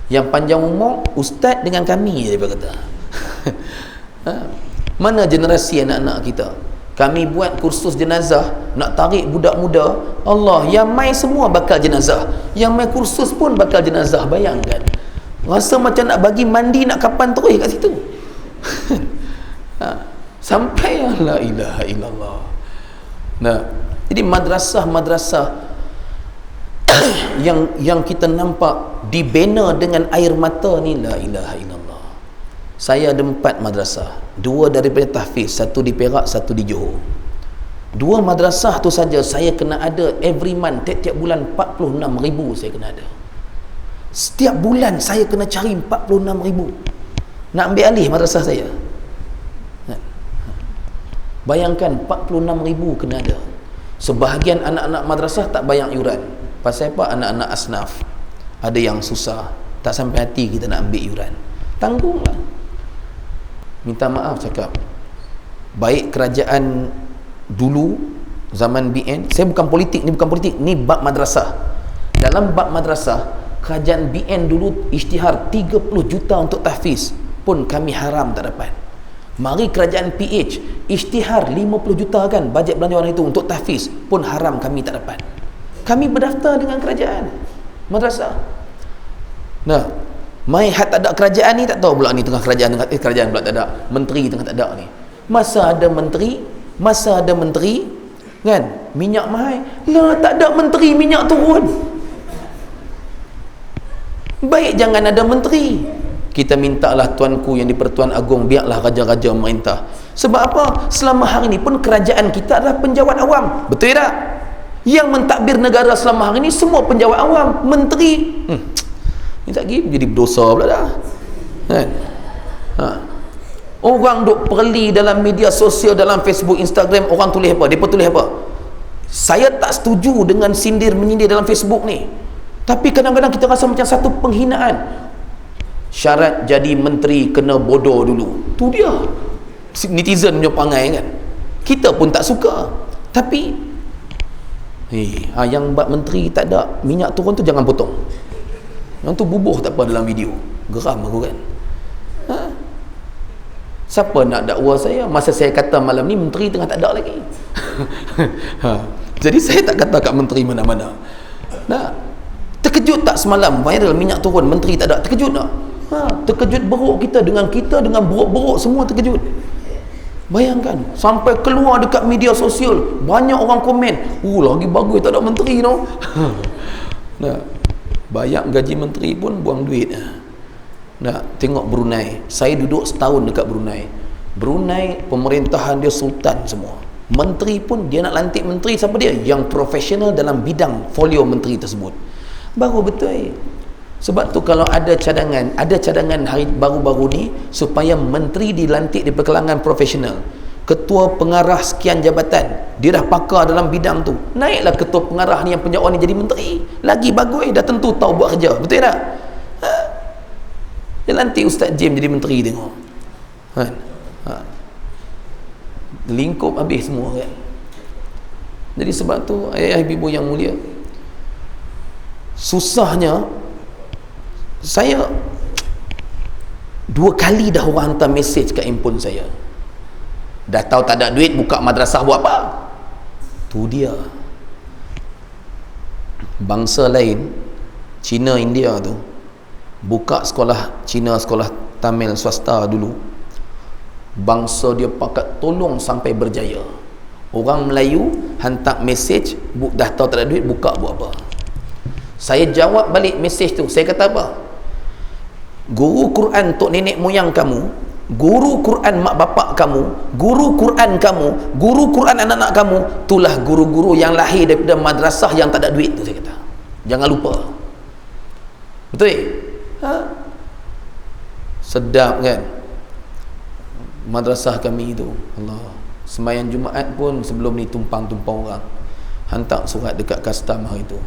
Yang panjang umur ustaz dengan kami je dia kata. Mana generasi anak-anak kita? Kami buat kursus jenazah, nak tarik budak muda, Allah, yang mai semua bakal jenazah, yang mai kursus pun bakal jenazah. Bayangkan, rasa macam nak bagi mandi nak kapan terus kat situ. Sampai la ilaha illallah. Nah, jadi madrasah-madrasah yang kita nampak dibina dengan air mata ni, la ilaha illallah. Saya ada 4 madrasah, 2 daripada tahfiz, 1 di Perak, 1 di Johor. 2 madrasah tu saja saya kena ada every month, tiap-tiap bulan 46,000 saya kena ada. Setiap bulan saya kena cari 46,000 nak ambil alih madrasah saya. Bayangkan 46,000 kena ada. Sebahagian anak-anak madrasah tak bayar yuran. Pasal apa? Anak-anak asnaf. Ada yang susah, tak sampai hati kita nak ambil yuran. Tanggunglah. Minta maaf cakap. Baik kerajaan dulu zaman BN, saya bukan politik, ni bab madrasah. Dalam bab madrasah, kerajaan BN dulu isytihar 30 juta untuk tahfiz pun kami haram tak dapat. Mari kerajaan PH isytihar 50 juta kan bajet belanjawan itu untuk tahfiz pun haram kami tak dapat. Kami berdaftar dengan kerajaan madrasah. Nah, mai hat tak ada kerajaan ni tak tahu pula ni tengah kerajaan kerajaan pula tak ada, menteri tengah tak ada ni. Masa ada menteri kan, minyak mahal. Lah tak ada menteri minyak turun. Baik jangan ada menteri. Kita mintalah tuanku yang di Pertuan Agong biarlah raja-raja merintah. Sebab apa? Selama hari ni pun kerajaan kita adalah penjawat awam. Betul tak? Yang mentadbir negara selama hari ni semua penjawat awam, menteri. Ni tak pergi jadi berdosa pula dah. Kan? Orang duk perli dalam media sosial, dalam Facebook, Instagram, orang tulis apa? Depa tulis apa? Saya tak setuju dengan sindir-menyindir dalam Facebook ni. Tapi kadang-kadang kita rasa macam satu penghinaan. Syarat jadi menteri kena bodoh dulu. Tu dia netizen punya pangai kan. Kita pun tak suka. Tapi yang bab menteri tak ada minyak turun tu jangan potong. Yang tu bubuh tak apa dalam video. Geram aku kan. Siapa nak dakwa saya? Masa saya kata malam ni menteri tengah tak ada lagi. Jadi saya tak kata kat menteri mana-mana. Nah, terkejut tak semalam viral minyak turun, menteri tak ada? Terkejut tak? Terkejut beruk kita dengan beruk-beruk semua terkejut. Bayangkan sampai keluar dekat media sosial banyak orang komen, lagi bagus tak ada menteri no. Nah, bayar gaji menteri pun buang duit. Nah, tengok Brunei. Saya duduk setahun dekat Brunei. Brunei pemerintahan dia sultan semua. Menteri pun dia nak lantik menteri siapa dia? Yang profesional dalam bidang folio menteri tersebut. Baru betul. Sebab tu kalau ada cadangan hari baru-baru ni supaya menteri dilantik di kalangan profesional. Ketua pengarah sekian jabatan, dia dah pakar dalam bidang tu. Naiklah ketua pengarah ni yang penjawat ni jadi menteri. Lagi bagus, dah tentu tahu buat kerja. Betul tak? Dia lantik Ustaz Jim jadi menteri tengok. Lingkup habis semua kan. Jadi sebab tu ayah ibu yang mulia, susahnya saya 2 kali dah orang hantar mesej kat handphone saya. Dah tahu tak ada duit, buka madrasah buat apa? Tu dia. Bangsa lain, Cina, India tu buka sekolah Cina, sekolah Tamil swasta dulu. Bangsa dia pakat tolong sampai berjaya. Orang Melayu hantar mesej, dah tahu tak ada duit, buka buat apa? Saya jawab balik mesej tu. Saya kata apa? Guru Quran tok nenek moyang kamu, guru Quran mak bapak kamu, guru Quran kamu, guru Quran anak-anak kamu, itulah guru-guru yang lahir daripada madrasah yang tak ada duit tu, saya kata. Jangan lupa. Betul? Sedap kan? Madrasah kami itu, Allah. Sembahyang Jumaat pun sebelum ni tumpang-tumpang orang. Hantar surat dekat custom hari tu.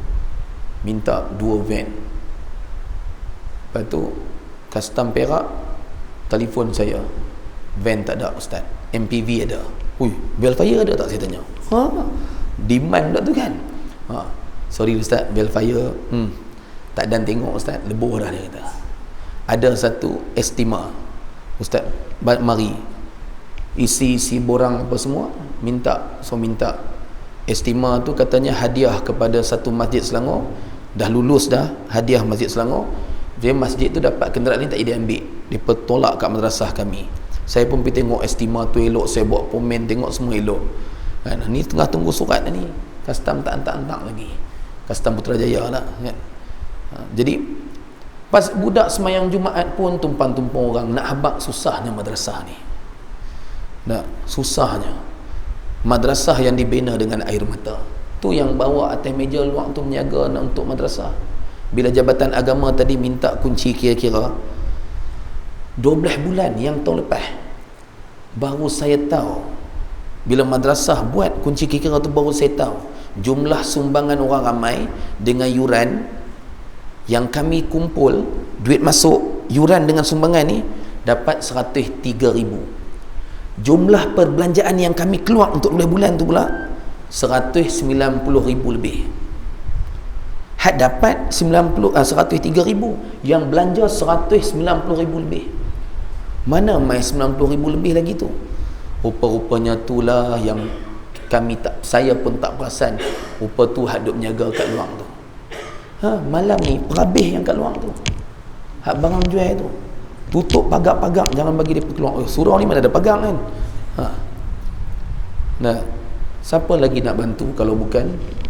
minta 2 van. Lepas tu custom Perak telefon saya, van tak ada ustaz, MPV ada. Ui, Belfire ada tak, saya tanya. Demand tak tu kan. Sorry ustaz, Belfire tak dan tengok ustaz, lebur dah, dia kata. Ada satu Estima ustaz, mari isi borang apa semua, minta Estima tu katanya hadiah kepada satu masjid Selangor, dah lulus dah, hadiah masjid Selangor. Dia masjid tu dapat kenderaan ni tak dia ambil, dia tolak kat madrasah kami. Saya pun pergi tengok Estima tu elok, saya buat komen, tengok semua elok kan. Ni tengah tunggu surat ni, custom tak hantar lagi, custom Putrajaya lah kan. Jadi pas budak semayang Jumaat pun tumpang-tumpang orang, nak habaq susahnya madrasah ni. Susahnya madrasah yang dibina dengan air mata tu, yang bawa atas meja luar tu meniaga nak untuk madrasah. Bila Jabatan Agama tadi minta kunci, kira-kira 12 bulan yang tahun lepas baru saya tahu, bila madrasah buat kunci kira-kira tu, baru saya tahu jumlah sumbangan orang ramai dengan yuran yang kami kumpul, duit masuk yuran dengan sumbangan ni dapat 103,000. Jumlah perbelanjaan yang kami keluar untuk 12 bulan tu pula 190,000 lebih. Had dapat 103,000, yang belanja 190,000 lebih. Mana mai 90,000 lebih lagi tu? Rupa-rupanya itulah yang saya pun tak perasan. Rupa tu hak duk menjaga kat luar tu. Malam ni perhabis yang kat luar tu, hak barang jual tu, tutup pagar-pagar, jangan bagi dia keluar. Surau ni mana ada pagar kan. Nah, siapa lagi nak bantu kalau bukan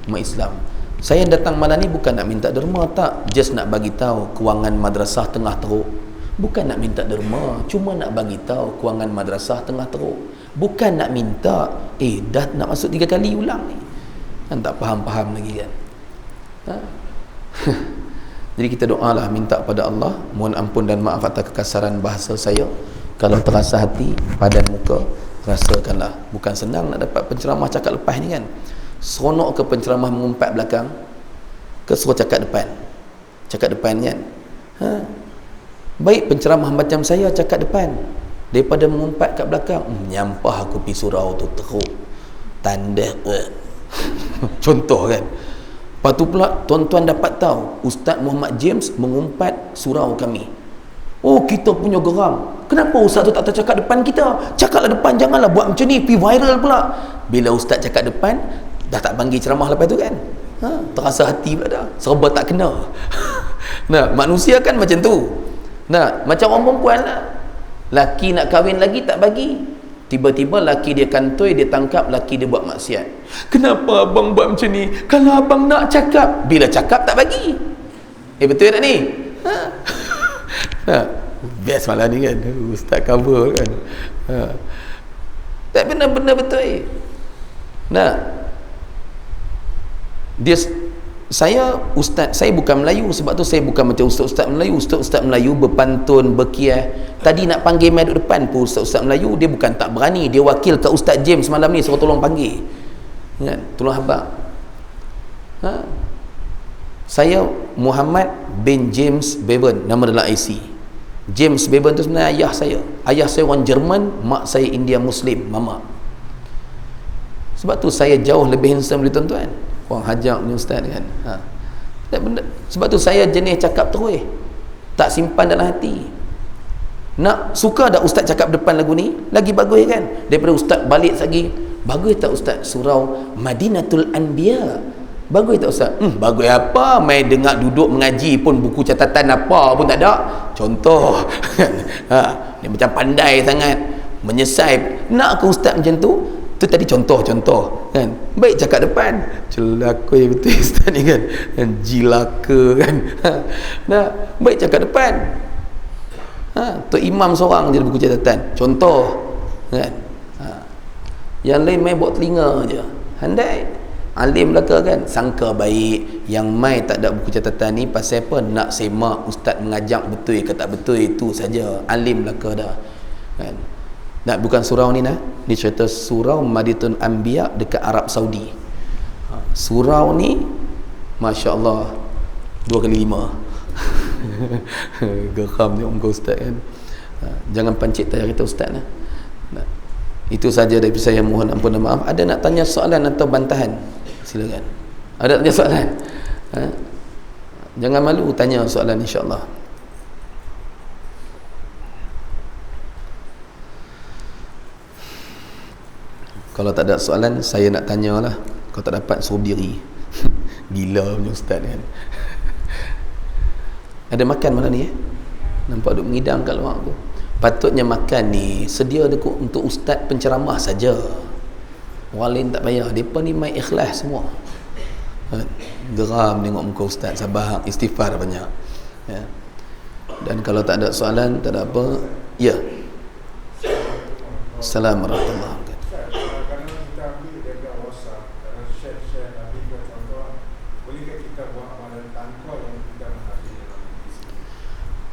umat Islam? Saya datang malam ni bukan nak minta derma, tak, just nak bagi tahu kewangan madrasah tengah teruk. Bukan nak minta derma, cuma nak bagi tahu kewangan madrasah tengah teruk. Bukan nak minta dah nak masuk 3 kali ulang ni kan, tak faham-faham lagi kan. Jadi kita doalah, minta pada Allah, mohon ampun dan maaf atas kekasaran bahasa saya. Kalau terasa hati, padan muka, rasakanlah. Bukan senang nak dapat penceramah cakap lepas ni kan. Seronok ke penceramah mengumpat belakang, ke suruh cakap depan? Cakap depan kan. Baik penceramah macam saya cakap depan daripada mengumpat kat belakang. Nyampah aku pergi surau tu teruk, tanda contoh kan. Lepas tu pula tuan-tuan dapat tahu Ustaz Muhammad James mengumpat surau kami. Oh, kita punya geram, kenapa Ustaz tu tak tercakap depan kita? Cakaplah depan, janganlah buat macam ni, pergi viral pula. Bila Ustaz cakap depan, dah tak panggil ceramah lepas tu kan. Terasa hati pula dah, serba tak kena. Nah, manusia kan macam tu. Nah, macam orang perempuan lah, laki nak kahwin lagi tak bagi, tiba-tiba laki dia kantoi, dia tangkap laki dia buat maksiat. Kenapa abang buat macam ni? Kalau abang nak cakap, bila cakap tak bagi. Betul tak ni? Best malam ni kan, Ustaz cover kan. Tak benar-benar betul. Saya ustaz, saya bukan Melayu, sebab tu saya bukan macam ustaz-ustaz Melayu. Ustaz-ustaz Melayu berpantun, berkiah. Tadi nak panggil mai duduk depan pun ustaz-ustaz Melayu, dia bukan tak berani, dia wakil ke Ustaz James malam ni, suruh tolong panggil kan, tolong habaq. Saya Muhammad bin James Bevan, nama dalam IC. James Bevan tu sebenarnya ayah saya. Ayah saya orang Jerman, mak saya India Muslim, mama. Sebab tu saya jauh lebih handsome dari tuan-tuan. Orang hajak ni ustaz kan. Sebab tu saya jenis cakap terus, tak simpan dalam hati. Nak suka dah ustaz cakap depan lagu ni, lagi bagus kan, daripada ustaz balik lagi. Bagus tak ustaz surau Madinatul Anbiya? Bagus tak ustaz? Bagus apa, mai dengar duduk mengaji pun buku catatan apa pun tak ada. Contoh dia macam pandai sangat, menyesai. Nak ke ustaz macam tu? Tu tadi contoh-contoh kan. Baik cakap depan, celaka betul ustaz ni kan, jilaka kan. Nah, baik cakap depan. Tu imam seorang je buku catatan, contoh kan. Yang lain main buat telinga je, handai. Alim belaka kan, sangka baik. Yang mai tak ada buku catatan ni pasal apa? Nak semak ustaz mengajak betul ke tak betul, itu saja. Alim belaka dah kan. Nak bukan surau ni nah, ni cerita surau Madinatul Anbiya dekat Arab Saudi. Surau ni Masya Allah, 2 kali 5. Geram ni muka ustaz kan. Jangan pancit tayar kita ustaz lah. Itu saja dari saya, mohon ampun dan maaf. Ada nak tanya soalan atau bantahan? Silakan. Ada tanya soalan? Jangan malu tanya soalan, insya-Allah. Kalau tak ada soalan, saya nak tanyalah. Kalau tak dapat, suruh diri. Gila punya ustaz kan. Ada makan malam ni nampak duk mengidam kat luar tu. Patutnya makan ni sedia dekat untuk ustaz penceramah saja. Orang lain tak payah. Depa ni mai ikhlas semua. Geram tengok muka ustaz. Sabar, istighfar banyak ya. Dan kalau tak ada soalan, tak ada apa, ya. Assalamualaikum warahmatullahi wabarakatuh.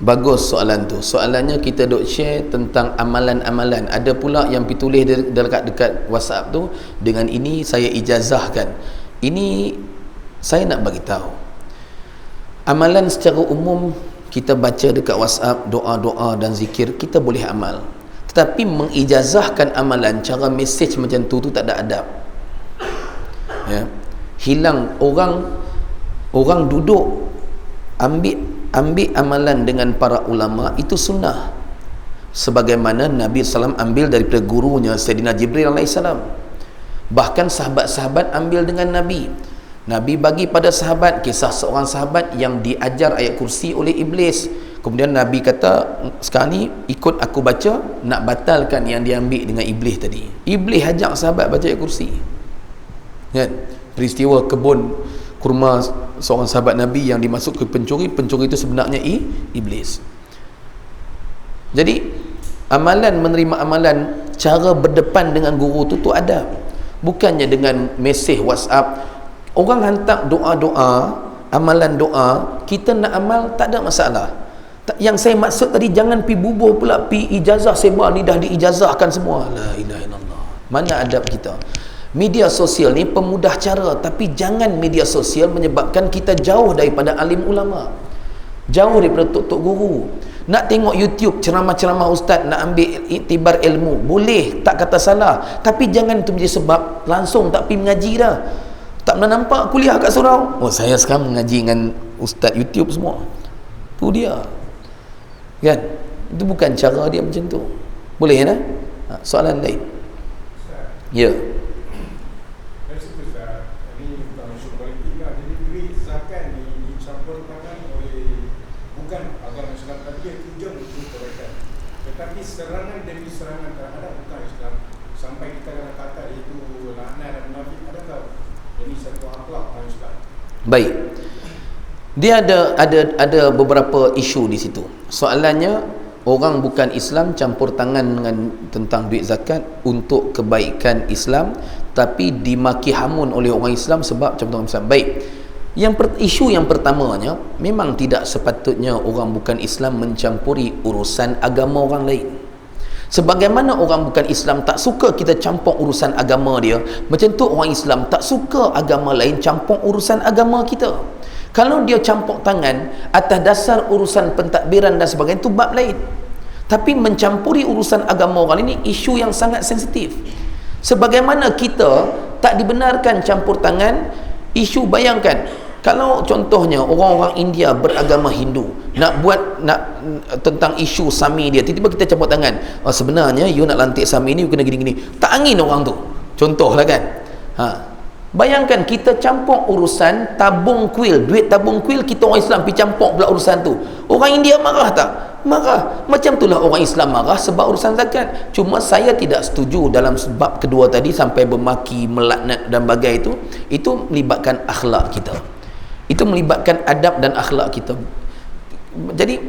Bagus soalan tu. Soalannya kita duk share tentang amalan-amalan. Ada pula yang ditulis dekat WhatsApp tu, dengan ini saya ijazahkan. Ini saya nak bagi tahu. Amalan secara umum kita baca dekat WhatsApp, doa-doa dan zikir, kita boleh amal. Tetapi mengijazahkan amalan cara mesej macam tu tak ada adab. Ya. Hilang orang duduk ambil amalan dengan para ulama, itu sunnah. Sebagaimana Nabi SAW ambil daripada gurunya Sayyidina Jibril AS. Bahkan sahabat-sahabat ambil dengan Nabi. Nabi bagi pada sahabat kisah seorang sahabat yang diajar ayat kursi oleh iblis. Kemudian Nabi kata, sekarang ni ikut aku baca, nak batalkan yang diambil dengan iblis tadi. Iblis ajak sahabat baca ayat kursi kan? Peristiwa kebun kurma seorang sahabat Nabi yang dimasuk ke pencuri itu sebenarnya iblis. Jadi amalan, menerima amalan, cara berdepan dengan guru tu adab. Bukannya dengan mesej WhatsApp. Orang hantar doa-doa, amalan doa, kita nak amal tak ada masalah. Yang saya maksud tadi, jangan pi bubuh pula, pi ijazah sebar ni dah diijazahkan semua. La ilaha illallah. Mana adab kita? Media sosial ni pemudah cara, tapi jangan media sosial menyebabkan kita jauh daripada alim ulama, jauh daripada tok-tok guru. Nak tengok YouTube ceramah-ceramah ustaz, nak ambil iktibar ilmu, boleh, tak kata salah, tapi jangan itu menjadi sebab langsung tak pergi mengaji dah. Tak pernah nampak kuliah kat surau, oh saya sekarang mengaji dengan ustaz YouTube semua. Tu dia kan, itu bukan cara dia macam tu. Boleh kan? Soalan lain. Ya. Serangan demi serangan terhadap bukan Islam sampai kita kata itu laknat dan munafik, adakah ini satu akhlak orang Islam? Baik. Dia ada beberapa isu di situ. Soalannya, orang bukan Islam campur tangan dengan tentang duit zakat untuk kebaikan Islam, tapi dimaki hamun oleh orang Islam sebab campur tangan Islam. Baik. Isu yang pertamanya, memang tidak sepatutnya orang bukan Islam mencampuri urusan agama orang lain. Sebagaimana orang bukan Islam tak suka kita campur urusan agama dia, macam tu orang Islam tak suka agama lain campur urusan agama kita. Kalau dia campur tangan atas dasar urusan pentadbiran dan sebagainya, itu bab lain. Tapi mencampuri urusan agama orang ini isu yang sangat sensitif. Sebagaimana kita tak dibenarkan campur tangan isu, bayangkan kalau contohnya orang-orang India beragama Hindu nak tentang isu Sami dia, tiba-tiba kita campur tangan, oh, sebenarnya you nak lantik Sami ni you kena gini-gini, tak angin orang tu, contohlah kan. Bayangkan kita campur urusan tabung kuil, duit tabung kuil, kita orang Islam pergi campur pula urusan tu. Orang India marah tak? Marah. Macam itulah orang Islam marah sebab urusan zakat. Cuma saya tidak setuju dalam sebab kedua tadi sampai bermaki, melaknat dan bagai itu melibatkan akhlak kita. Itu melibatkan adab dan akhlak kita. Jadi,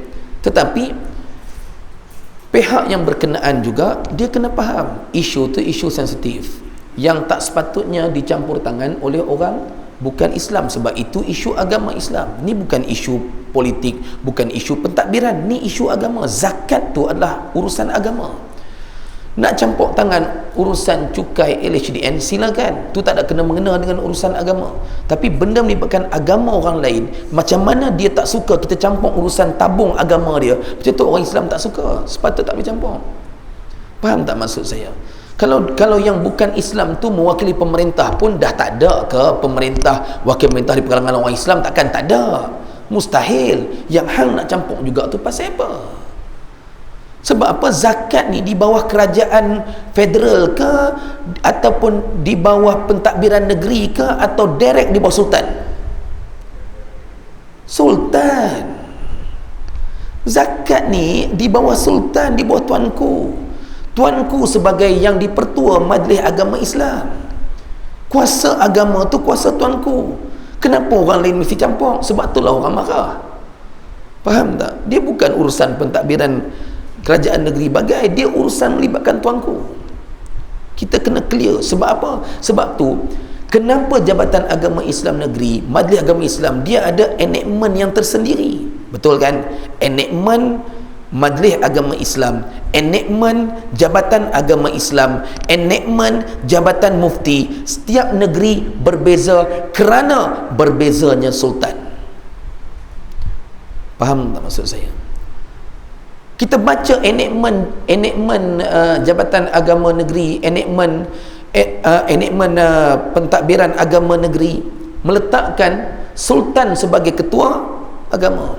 tetapi pihak yang berkenaan juga dia kena faham isu tu isu sensitif yang tak sepatutnya dicampur tangan oleh orang bukan Islam, sebab itu isu agama Islam. Ni bukan isu politik, bukan isu pentadbiran, ni isu agama. Zakat tu adalah urusan agama. Nak campur tangan urusan cukai LHDN, silakan. Tu tak ada kena-mengena dengan urusan agama. Tapi benda melibatkan agama orang lain, macam mana dia tak suka kita campur urusan tabung agama dia, macam tu orang Islam tak suka. Sepatutnya tak boleh campur. Faham tak maksud saya? Kalau yang bukan Islam tu mewakili pemerintah pun dah tak ada ke pemerintah, wakil pemerintah di kalangan orang Islam, takkan tak ada. Mustahil. Yang hang nak campur juga tu pasal apa? Sebab apa? Zakat ni di bawah kerajaan federal ke, ataupun di bawah pentadbiran negeri ke, atau direct di bawah sultan? Sultan. Zakat ni di bawah sultan, di bawah tuanku. Tuanku sebagai yang dipertua Majlis Agama Islam. Kuasa agama tu kuasa tuanku. Kenapa orang lain mesti campur? Sebab itulah orang marah. Faham tak? Dia bukan urusan pentadbiran kerajaan negeri bagai, dia urusan melibatkan tuanku. Kita kena clear. Sebab apa? Sebab tu kenapa Jabatan Agama Islam Negeri, Majlis Agama Islam, dia ada enactment yang tersendiri. Betul kan? Enactment Majlis Agama Islam, enactment Jabatan Agama Islam, enactment Jabatan Mufti. Setiap negeri berbeza kerana berbezanya sultan. Faham tak maksud saya? Kita baca enactment Jabatan Agama Negeri, enactment pentadbiran agama negeri, meletakkan sultan sebagai ketua agama.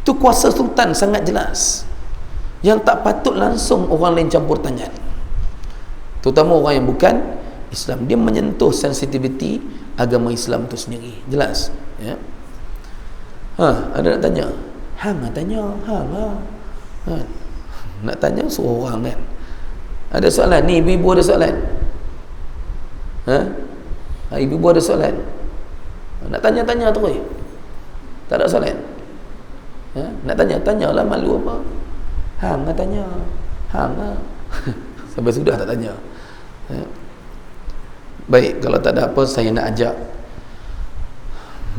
Tu kuasa sultan sangat jelas, yang tak patut langsung orang lain campur tangan, terutama orang yang bukan Islam. Dia menyentuh sensitiviti agama Islam tu sendiri. Jelas ya? Ada nak tanya? Nak tanya, nak tanya suruh orang kan. Ada soalan ni, ibu-ibu ada soalan? Ibu-ibu ada soalan? Nak tanya-tanya terus. Tak ada soalan? Nak tanya-tanyalah, malu apa? Nak tanya. Sampai sudah tak tanya. Baik, kalau tak ada apa, saya nak ajak,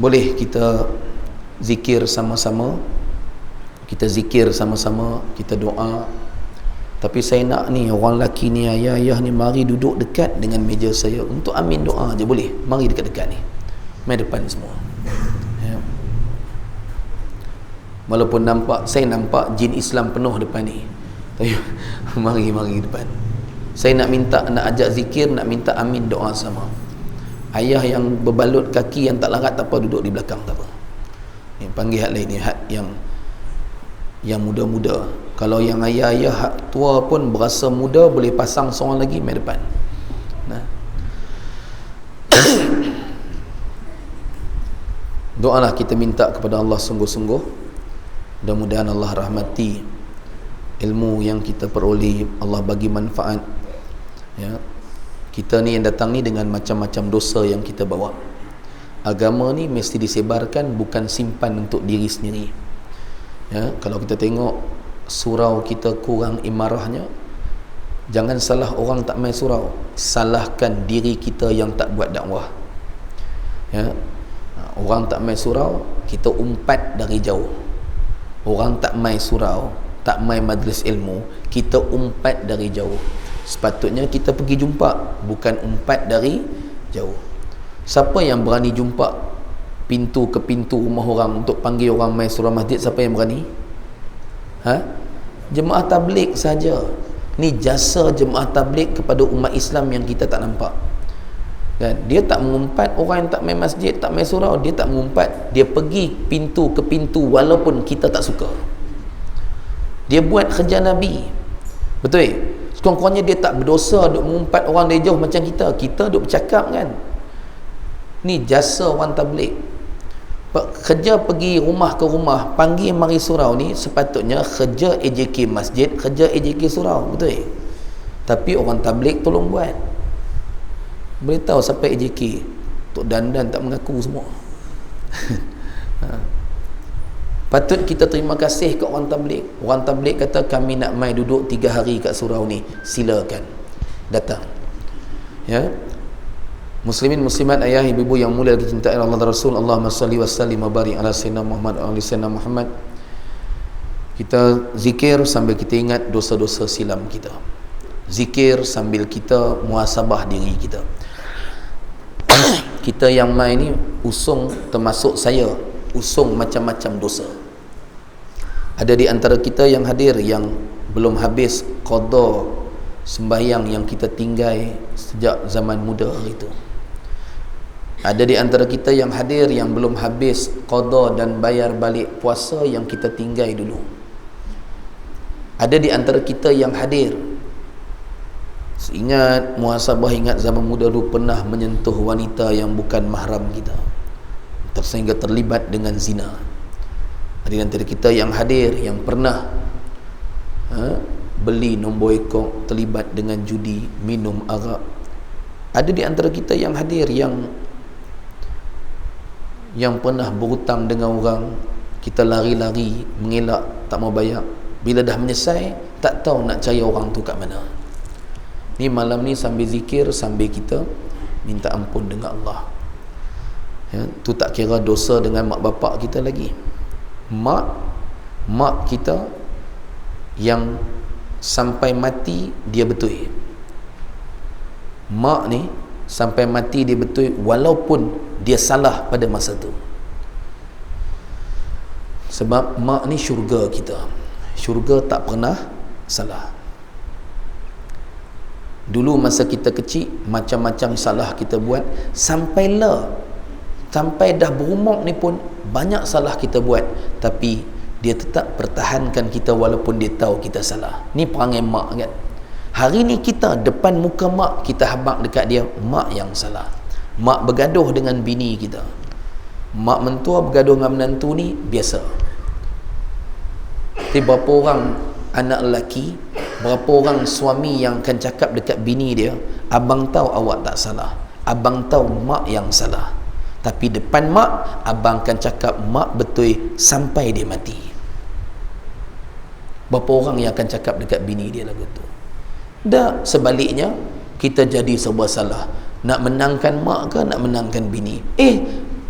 boleh kita zikir sama-sama. Kita zikir sama-sama, kita doa. Tapi saya nak ni orang lelaki ni, ayah-ayah ni, mari duduk dekat dengan meja saya untuk amin doa je, boleh? Mari dekat-dekat ni, mai depan semua ya. Walaupun saya nampak jin Islam penuh depan ni, tapi mari depan. Saya nak minta, nak ajak zikir, nak minta amin doa sama. Ayah yang berbalut kaki, yang tak larat tak apa, duduk di belakang tak apa. Ni panggil hak lain ni, hak yang muda-muda. Kalau yang ayah-ayah hak tua pun berasa muda, boleh pasang seorang lagi mai depan. Doalah, kita minta kepada Allah sungguh-sungguh. Mudah-mudahan Allah rahmati ilmu yang kita peroleh, Allah bagi manfaat ya. Kita ni yang datang ni dengan macam-macam dosa yang kita bawa. Agama ni mesti disebarkan, bukan simpan untuk diri sendiri ya. Kalau kita tengok surau kita kurang imarahnya, jangan salah orang tak main surau, salahkan diri kita yang tak buat dakwah ya. Orang tak main surau, kita umpat dari jauh. Orang tak main surau, tak main majlis ilmu, kita umpat dari jauh. Sepatutnya kita pergi jumpa, bukan umpat dari jauh. Siapa yang berani jumpa pintu ke pintu rumah orang untuk panggil orang main surau masjid? Siapa yang berani? Jemaah tabligh saja. Ni jasa jemaah tabligh kepada umat Islam yang kita tak nampak kan? Dia tak mengumpat orang yang tak main masjid, tak main surau. Dia tak mengumpat, dia pergi pintu ke pintu walaupun kita tak suka. Dia buat kerja Nabi, betul? Sekurang-kurangnya dia tak berdosa duk mengumpat orang dari jauh macam kita duk bercakap kan. Ni jasa orang tabligh. Kerja pergi rumah ke rumah, panggil mari surau ni sepatutnya kerja AJK masjid, kerja AJK surau, betul? Tapi orang tabligh tolong buat. Beritahu siapa AJK. Tok Dandan tak mengaku semua. Patut kita terima kasih ke orang tabligh. Orang tabligh kata kami nak mai duduk 3 hari kat surau ni, silakan datang ya. Muslimin muslimat, ayah ibu yang mulia dicintai Allah dan Rasul, Allahumma salli wa sallim wa barik ala sayyidina Muhammad wa ali sayyidina Muhammad. Kita zikir sambil kita ingat dosa-dosa silam kita. zikir sambil kita muhasabah diri kita. Kita yang main ni usung, termasuk saya, usung macam-macam dosa. Ada di antara kita yang hadir yang belum habis qada sembahyang yang kita tinggal sejak zaman muda itu. Ada di antara kita yang hadir yang belum habis qada dan bayar balik puasa yang kita tinggal dulu. Ada di antara kita yang hadir, ingat muhasabah, ingat zaman muda dulu pernah menyentuh wanita yang bukan mahram kita, sehingga terlibat dengan zina. Ada di antara kita yang hadir yang pernah beli nombor ekor, terlibat dengan judi, minum arak. Ada di antara kita yang hadir yang pernah berhutang dengan orang, kita lari-lari mengelak, tak mau bayar. Bila dah menyesal, tak tahu nak cari orang tu kat mana. Ni malam ni sambil zikir, sambil kita minta ampun dengan Allah. Ya, tu tak kira dosa dengan mak bapak kita lagi. Mak kita yang sampai mati dia betul. Mak ni sampai mati dia betul walaupun dia salah pada masa tu. Sebab mak ni syurga kita. Syurga tak pernah salah. Dulu masa kita kecil, macam-macam salah kita buat, sampai dah berumur ni pun banyak salah kita buat, tapi dia tetap pertahankan kita walaupun dia tahu kita salah. Ni perangai mak kan. Hari ni kita depan muka mak, kita habaq dekat dia, mak yang salah. Mak bergaduh dengan bini kita, mak mentua bergaduh dengan menantu, ni biasa. Tapi berapa orang anak lelaki, berapa orang suami yang akan cakap dekat bini dia, abang tahu awak tak salah, abang tahu mak yang salah. Tapi depan mak, abang akan cakap mak betul sampai dia mati. Berapa orang yang akan cakap dekat bini dia lagu tu. Dah sebaliknya, kita jadi serba salah. Nak menangkan mak ke nak menangkan bini?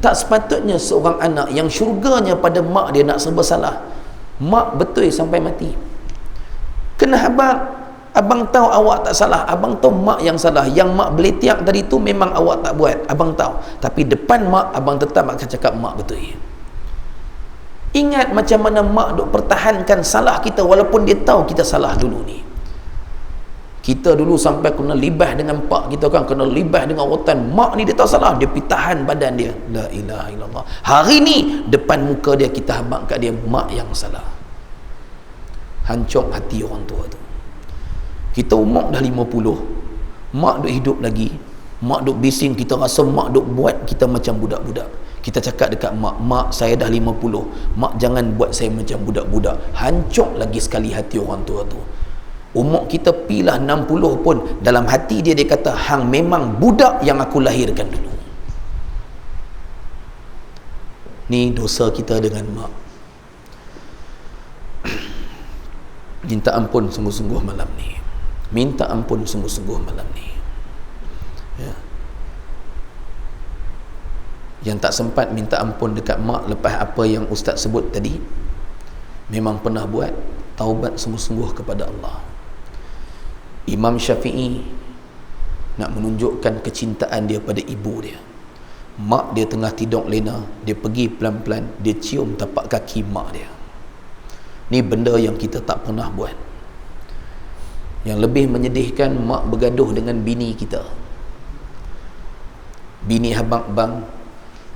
Tak sepatutnya seorang anak yang syurganya pada mak dia nak serba salah. Mak betul sampai mati. Kenapa abang tahu awak tak salah, abang tahu mak yang salah. Yang mak beletiak tadi tu memang awak tak buat, abang tahu. Tapi depan mak, abang tetap akan cakap mak betul. Ingat macam mana mak duk pertahankan salah kita walaupun dia tahu kita salah dulu ni. Kita dulu sampai kena libah dengan pak kita kan, kena libah dengan rotan. Mak ni dia tahu salah, dia pergi tahan badan dia. La ilaha illallah. Hari ni depan muka dia kita habaq kat dia mak yang salah. Hancur hati orang tua tu. Kita umur dah 50, mak duk hidup lagi, mak duk bising, kita rasa mak duk buat kita macam budak-budak. Kita cakap dekat mak, mak saya dah 50, mak jangan buat saya macam budak-budak. Hancur lagi sekali hati orang tua tu. Umur kita pilah 60 pun, dalam hati dia kata, hang memang budak yang aku lahirkan dulu. Ni dosa kita dengan mak. Minta ampun sungguh-sungguh malam ni. Minta ampun sungguh-sungguh malam ni. Ya. Yang tak sempat minta ampun dekat mak lepas apa yang ustaz sebut tadi, memang pernah buat, taubat sungguh-sungguh kepada Allah. Imam Syafi'i nak menunjukkan kecintaan dia pada ibu dia. Mak dia tengah tidur lena, dia pergi pelan-pelan, dia cium tapak kaki mak dia. Ni benda yang kita tak pernah buat. Yang lebih menyedihkan, mak bergaduh dengan bini kita. Bini habaq, bang,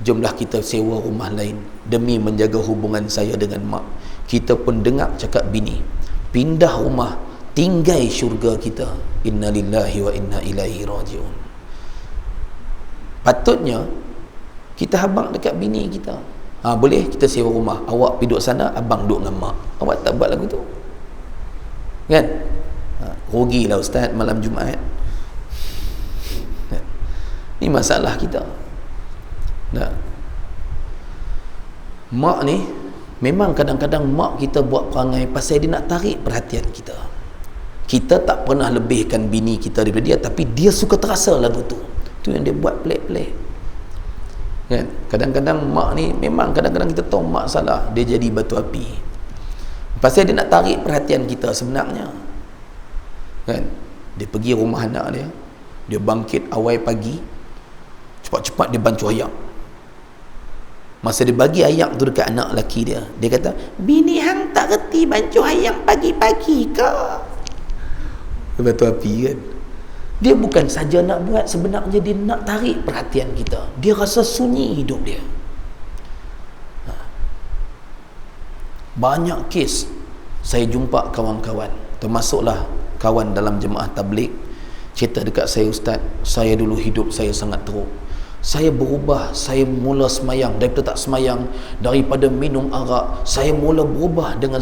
jomlah kita sewa rumah lain demi menjaga hubungan saya dengan mak. Kita pun dengar cakap bini, pindah rumah, tinggal syurga kita. Inna lillahi wa inna ilaihi raji'un. Patutnya kita habaq dekat bini kita, boleh kita sewa rumah, awak pergi duduk sana, abang duduk dengan mak. Awak tak buat lagu tu kan? Rugilah ustaz malam Jumaat. Ni masalah kita. Mak ni memang kadang-kadang mak kita buat perangai pasal dia nak tarik perhatian kita. Kita tak pernah lebihkan bini kita daripada dia, tapi dia suka terasa lagu tu. Tu yang dia buat pelik-pelik kan? Kadang-kadang mak ni memang kadang-kadang kita tahu mak salah, dia jadi batu api pasal dia nak tarik perhatian kita sebenarnya kan? Dia pergi rumah anak dia, dia bangkit awal pagi, cepat-cepat dia bancuh ayak. Masa dia bagi ayak tu dekat anak lelaki dia, dia kata, bini hang tak reti bancuh ayak pagi-pagi ke? Batu api kan. Dia bukan saja nak buat, sebenarnya dia nak tarik perhatian kita. Dia rasa sunyi hidup dia. Banyak kes saya jumpa kawan-kawan, termasuklah kawan dalam jemaah tabligh, cerita dekat saya, ustaz, saya dulu hidup saya sangat teruk. Saya berubah, saya mula semayang, daripada tak semayang, daripada minum arak, saya mula berubah dengan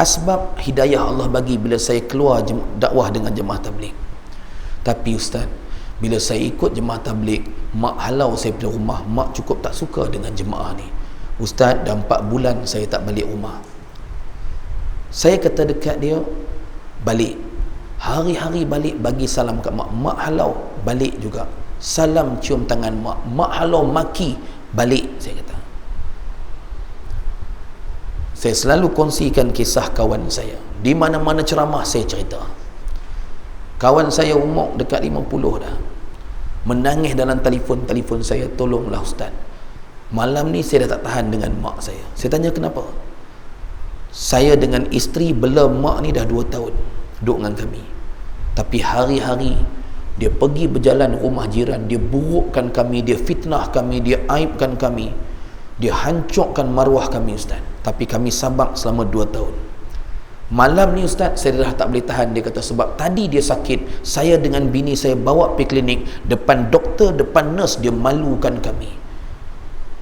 asbab hidayah Allah bagi bila saya keluar dakwah dengan jemaah tabligh. Tapi ustaz, bila saya ikut jemaah tabligh, mak halau saya pergi rumah, mak cukup tak suka dengan jemaah ni. Ustaz, dah 4 bulan saya tak balik rumah. Saya kata dekat dia, balik. Hari-hari balik bagi salam kat mak. Mak halau, balik juga. Salam cium tangan mak. Mak halau maki, balik, saya kata. Saya selalu kongsikan kisah kawan saya. Di mana-mana ceramah saya cerita. Kawan saya umur dekat 50 dah. Menangis dalam telefon saya, tolonglah ustaz. Malam ni saya dah tak tahan dengan mak saya. Saya tanya kenapa? Saya dengan isteri bela mak ni dah 2 tahun duduk dengan kami. Tapi hari-hari dia pergi berjalan rumah jiran, dia burukkan kami, dia fitnah kami, dia aibkan kami, dia hancurkan maruah kami ustaz. Tapi kami sabar selama 2 tahun. Malam ni ustaz, saya dah tak boleh tahan. Dia kata sebab tadi dia sakit, saya dengan bini saya bawa pergi klinik, depan doktor, depan nurse, dia malukan kami.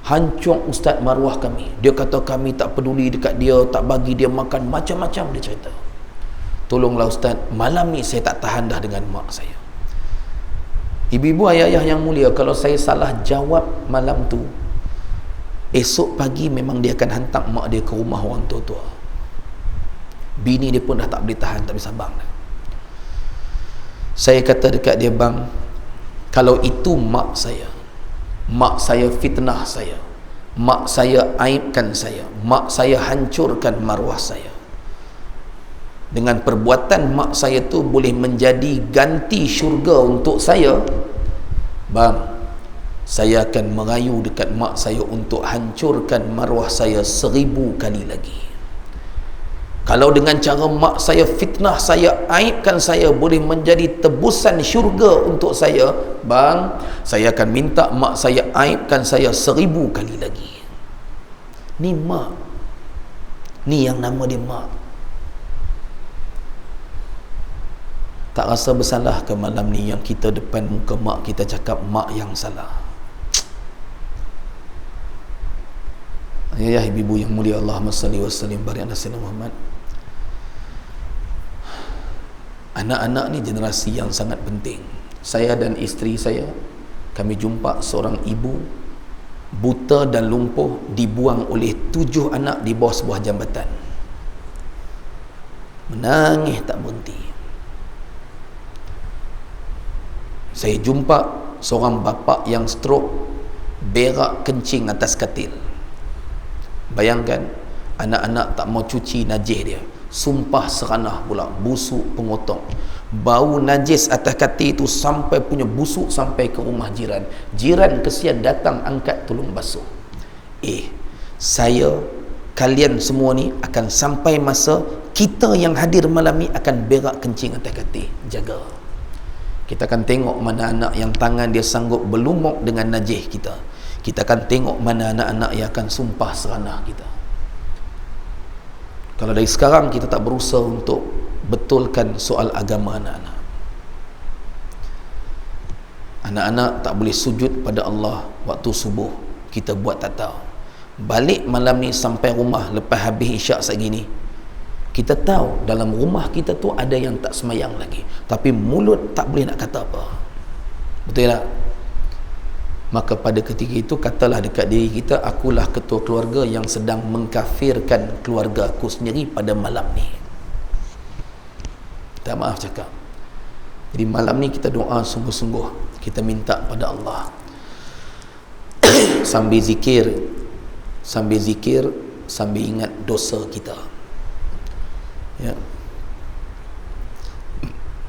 Hancur ustaz maruah kami. Dia kata kami tak peduli dekat dia, tak bagi dia makan, macam-macam dia cerita. Tolonglah ustaz, malam ni saya tak tahan dah dengan mak saya. Ibu-ibu, ayah-ayah yang mulia, kalau saya salah jawab malam tu, esok pagi memang dia akan hantar mak dia ke rumah orang tua-tua. Bini dia pun dah tak boleh tahan, tak boleh sabar dah. Saya kata dekat dia, bang, kalau itu mak saya fitnah saya, mak saya aibkan saya, mak saya hancurkan maruah saya, dengan perbuatan mak saya tu boleh menjadi ganti syurga untuk saya, bang, saya akan merayu dekat mak saya untuk hancurkan maruah saya 1000 kali lagi. Kalau dengan cara mak saya fitnah saya, aibkan saya, boleh menjadi tebusan syurga untuk saya, bang, saya akan minta mak saya aibkan saya 1000 kali lagi. Ni mak, ni yang nama dia mak. Tak rasa bersalah ke malam ni yang kita depan muka mak kita cakap mak yang salah? Ya ibu-ibu yang mulia, Allahumma salli wa sallim barik ala sayyidina Muhammad. Anak-anak ni generasi yang sangat penting. Saya dan isteri saya, kami jumpa seorang ibu buta dan lumpuh dibuang oleh 7 anak di bawah sebuah jambatan. Menangis tak berhenti. Saya jumpa seorang bapa yang stroke, berak kencing atas katil. Bayangkan, anak-anak tak mau cuci najis dia, sumpah seranah pula, busuk pengotong, bau najis atas katil itu sampai punya busuk sampai ke rumah jiran. Jiran kesian datang angkat tolong basuh. Saya, kalian semua ni akan sampai masa kita yang hadir malam ni akan berak kencing atas katil. Jaga. Kita akan tengok mana anak yang tangan dia sanggup berlumuk dengan najis kita. Kita akan tengok mana anak-anak yang akan sumpah seranah kita. Kalau dari sekarang kita tak berusaha untuk betulkan soal agama anak-anak. Anak-anak tak boleh sujud pada Allah waktu subuh, kita buat tak tahu. Balik malam ni sampai rumah lepas habis isyak segini, kita tahu dalam rumah kita tu ada yang tak semayang lagi, tapi mulut tak boleh nak kata apa. Betul tak? Maka pada ketika itu katalah dekat diri kita, akulah ketua keluarga yang sedang mengkafirkan keluarga aku sendiri pada malam ni. Tak maaf cakap. Jadi malam ni kita doa sungguh-sungguh, kita minta pada Allah sambil zikir, sambil ingat dosa kita. Ya.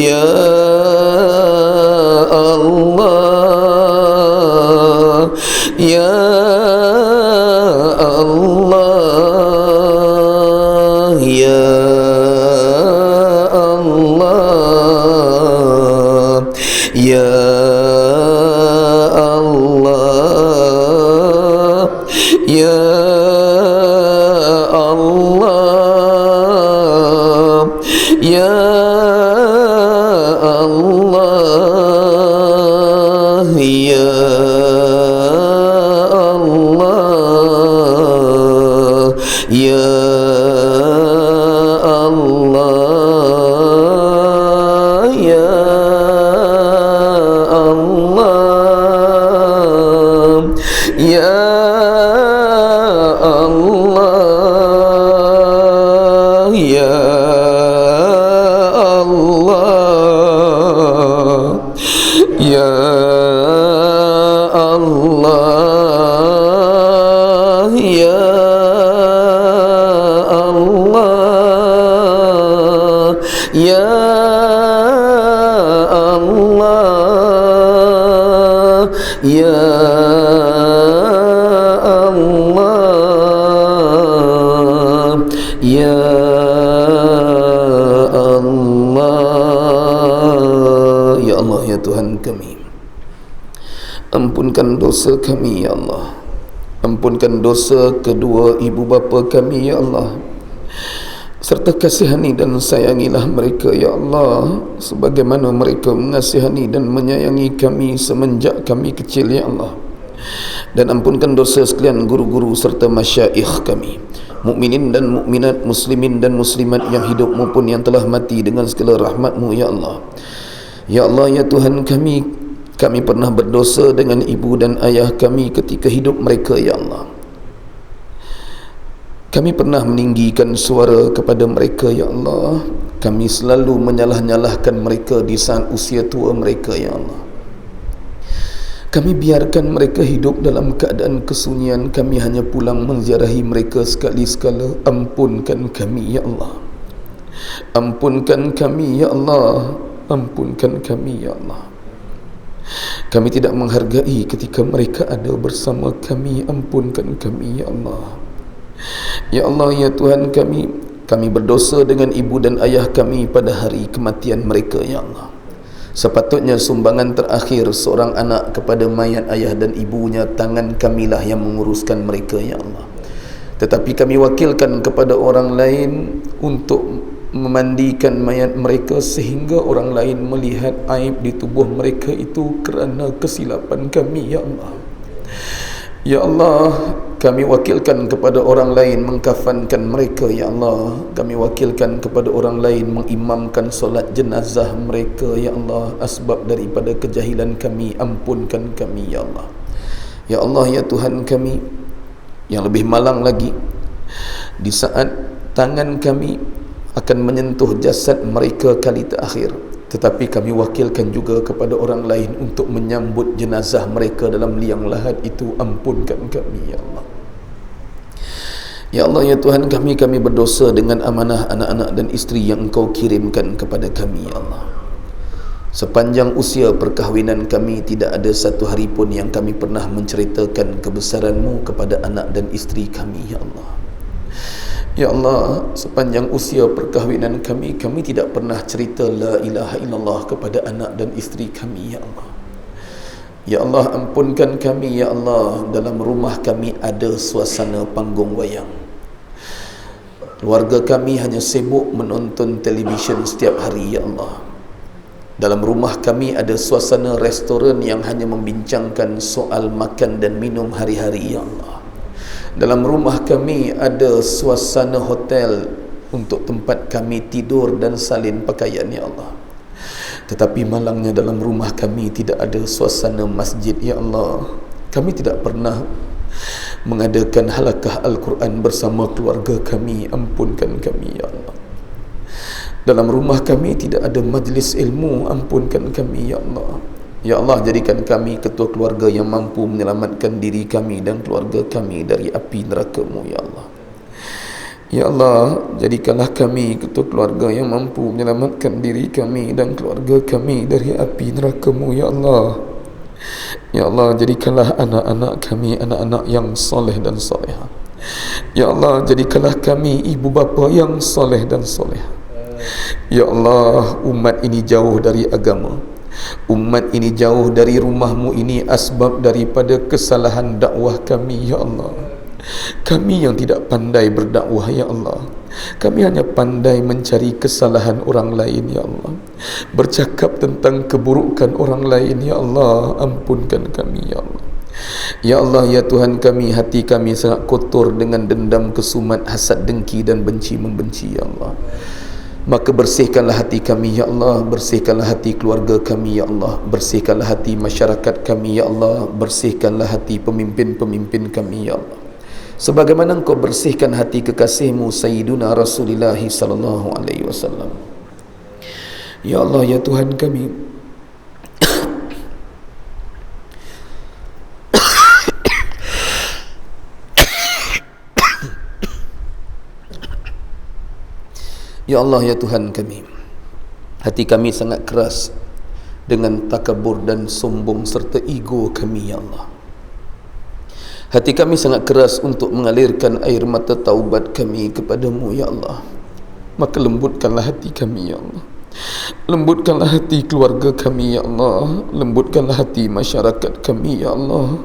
Ya Allah, Ya Allah, Ya Allah, Ya Allah, Ya Allah, Ya Allah, Ya Allah, Ya Allah, Ya Allah, Ya Allah, Ya Allah, Ya Allah, Ya Allah, Ya Allah, Ya Allah, Ya Allah. Ya Allah, ya Tuhan kami, ampunkan dosa kami ya Allah. Ampunkan dosa kedua ibu bapa kami ya Allah, serta kasihani dan sayangilah mereka ya Allah, sebagaimana mereka mengasihani dan menyayangi kami semenjak kami kecil ya Allah. Dan ampunkan dosa sekalian guru-guru serta masyaikh kami, mukminin dan mukminat, muslimin dan muslimat yang hidup maupun yang telah mati dengan segala rahmat-Mu ya Allah. Ya Allah, ya Tuhan kami pernah berdosa dengan ibu dan ayah kami ketika hidup mereka ya Allah. Kami pernah meninggikan suara kepada mereka ya Allah. Kami selalu menyalah-nyalahkan mereka di saat usia tua mereka ya Allah. Kami biarkan mereka hidup dalam keadaan kesunyian. Kami hanya pulang menziarahi mereka sekali-sekala. Ampunkan kami ya Allah. Ampunkan kami ya Allah. Ampunkan kami ya Allah. Kami tidak menghargai ketika mereka ada bersama kami. Ampunkan kami ya Allah. Ya Allah, ya Tuhan kami berdosa dengan ibu dan ayah kami pada hari kematian mereka ya Allah. Sepatutnya sumbangan terakhir seorang anak kepada mayat ayah dan ibunya, tangan kamilah yang menguruskan mereka ya Allah. Tetapi kami wakilkan kepada orang lain untuk memandikan mayat mereka sehingga orang lain melihat aib di tubuh mereka itu kerana kesilapan kami ya Allah. Ya Allah, kami wakilkan kepada orang lain mengkafankan mereka ya Allah. Kami wakilkan kepada orang lain mengimamkan solat jenazah mereka ya Allah. Asbab daripada kejahilan kami, ampunkan kami ya Allah. Ya Allah, ya Tuhan kami, yang lebih malang lagi, di saat tangan kami akan menyentuh jasad mereka kali terakhir, tetapi kami wakilkan juga kepada orang lain untuk menyambut jenazah mereka dalam liang lahat itu. Ampunkan kami ya Allah. Ya Allah, ya Tuhan kami berdosa dengan amanah anak-anak dan isteri yang Engkau kirimkan kepada kami ya Allah. Sepanjang usia perkahwinan kami, tidak ada satu hari pun yang kami pernah menceritakan kebesaran-Mu kepada anak dan isteri kami ya Allah. Ya Allah, sepanjang usia perkahwinan kami tidak pernah cerita la ilaha illallah kepada anak dan isteri kami ya Allah. Ya Allah, ampunkan kami ya Allah. Dalam rumah kami ada suasana panggung wayang. Keluarga kami hanya sibuk menonton televisyen setiap hari ya Allah. Dalam rumah kami ada suasana restoran yang hanya membincangkan soal makan dan minum hari-hari ya Allah. Dalam rumah kami ada suasana hotel untuk tempat kami tidur dan salin pakaian ya Allah. Tetapi malangnya dalam rumah kami tidak ada suasana masjid ya Allah. Kami tidak pernah mengadakan halakah Al-Quran bersama keluarga kami. Ampunkan kami ya Allah. Dalam rumah kami tidak ada majlis ilmu. Ampunkan kami ya Allah. Ya Allah, jadikan kami ketua keluarga yang mampu menyelamatkan diri kami dan keluarga kami dari api neraka-Mu ya Allah. Ya Allah, jadikanlah kami ketua keluarga yang mampu menyelamatkan diri kami dan keluarga kami dari api neraka-Mu, Ya Allah. Ya Allah, jadikanlah anak-anak kami anak-anak yang soleh dan solehah. Ya Allah, jadikanlah kami ibu bapa yang soleh dan solehah. Ya Allah, umat ini jauh dari agama, umat ini jauh dari rumah-Mu ini asbab daripada kesalahan dakwah kami, Ya Allah. Kami yang tidak pandai berdakwah, Ya Allah. Kami hanya pandai mencari kesalahan orang lain, Ya Allah. Bercakap tentang keburukan orang lain, Ya Allah. Ampunkan kami, Ya Allah. Ya Allah, ya Tuhan kami, hati kami sangat kotor dengan dendam, kesumat, hasad, dengki dan benci membenci, Ya Allah. Maka bersihkanlah hati kami, Ya Allah. Bersihkanlah hati keluarga kami, Ya Allah. Bersihkanlah hati masyarakat kami, Ya Allah. Bersihkanlah hati pemimpin-pemimpin kami, Ya Allah. Sebagaimana Engkau bersihkan hati kekasih-Mu Sayyiduna Rasulullah sallallahu alaihi wasallam. Ya Allah, ya Tuhan kami, ya Allah, ya Tuhan kami, hati kami sangat keras dengan takabur dan sombong serta ego kami, Ya Allah. Hati kami sangat keras untuk mengalirkan air mata taubat kami kepadamu, Ya Allah. Maka lembutkanlah hati kami, Ya Allah. Lembutkanlah hati keluarga kami, Ya Allah. Lembutkanlah hati masyarakat kami, Ya Allah.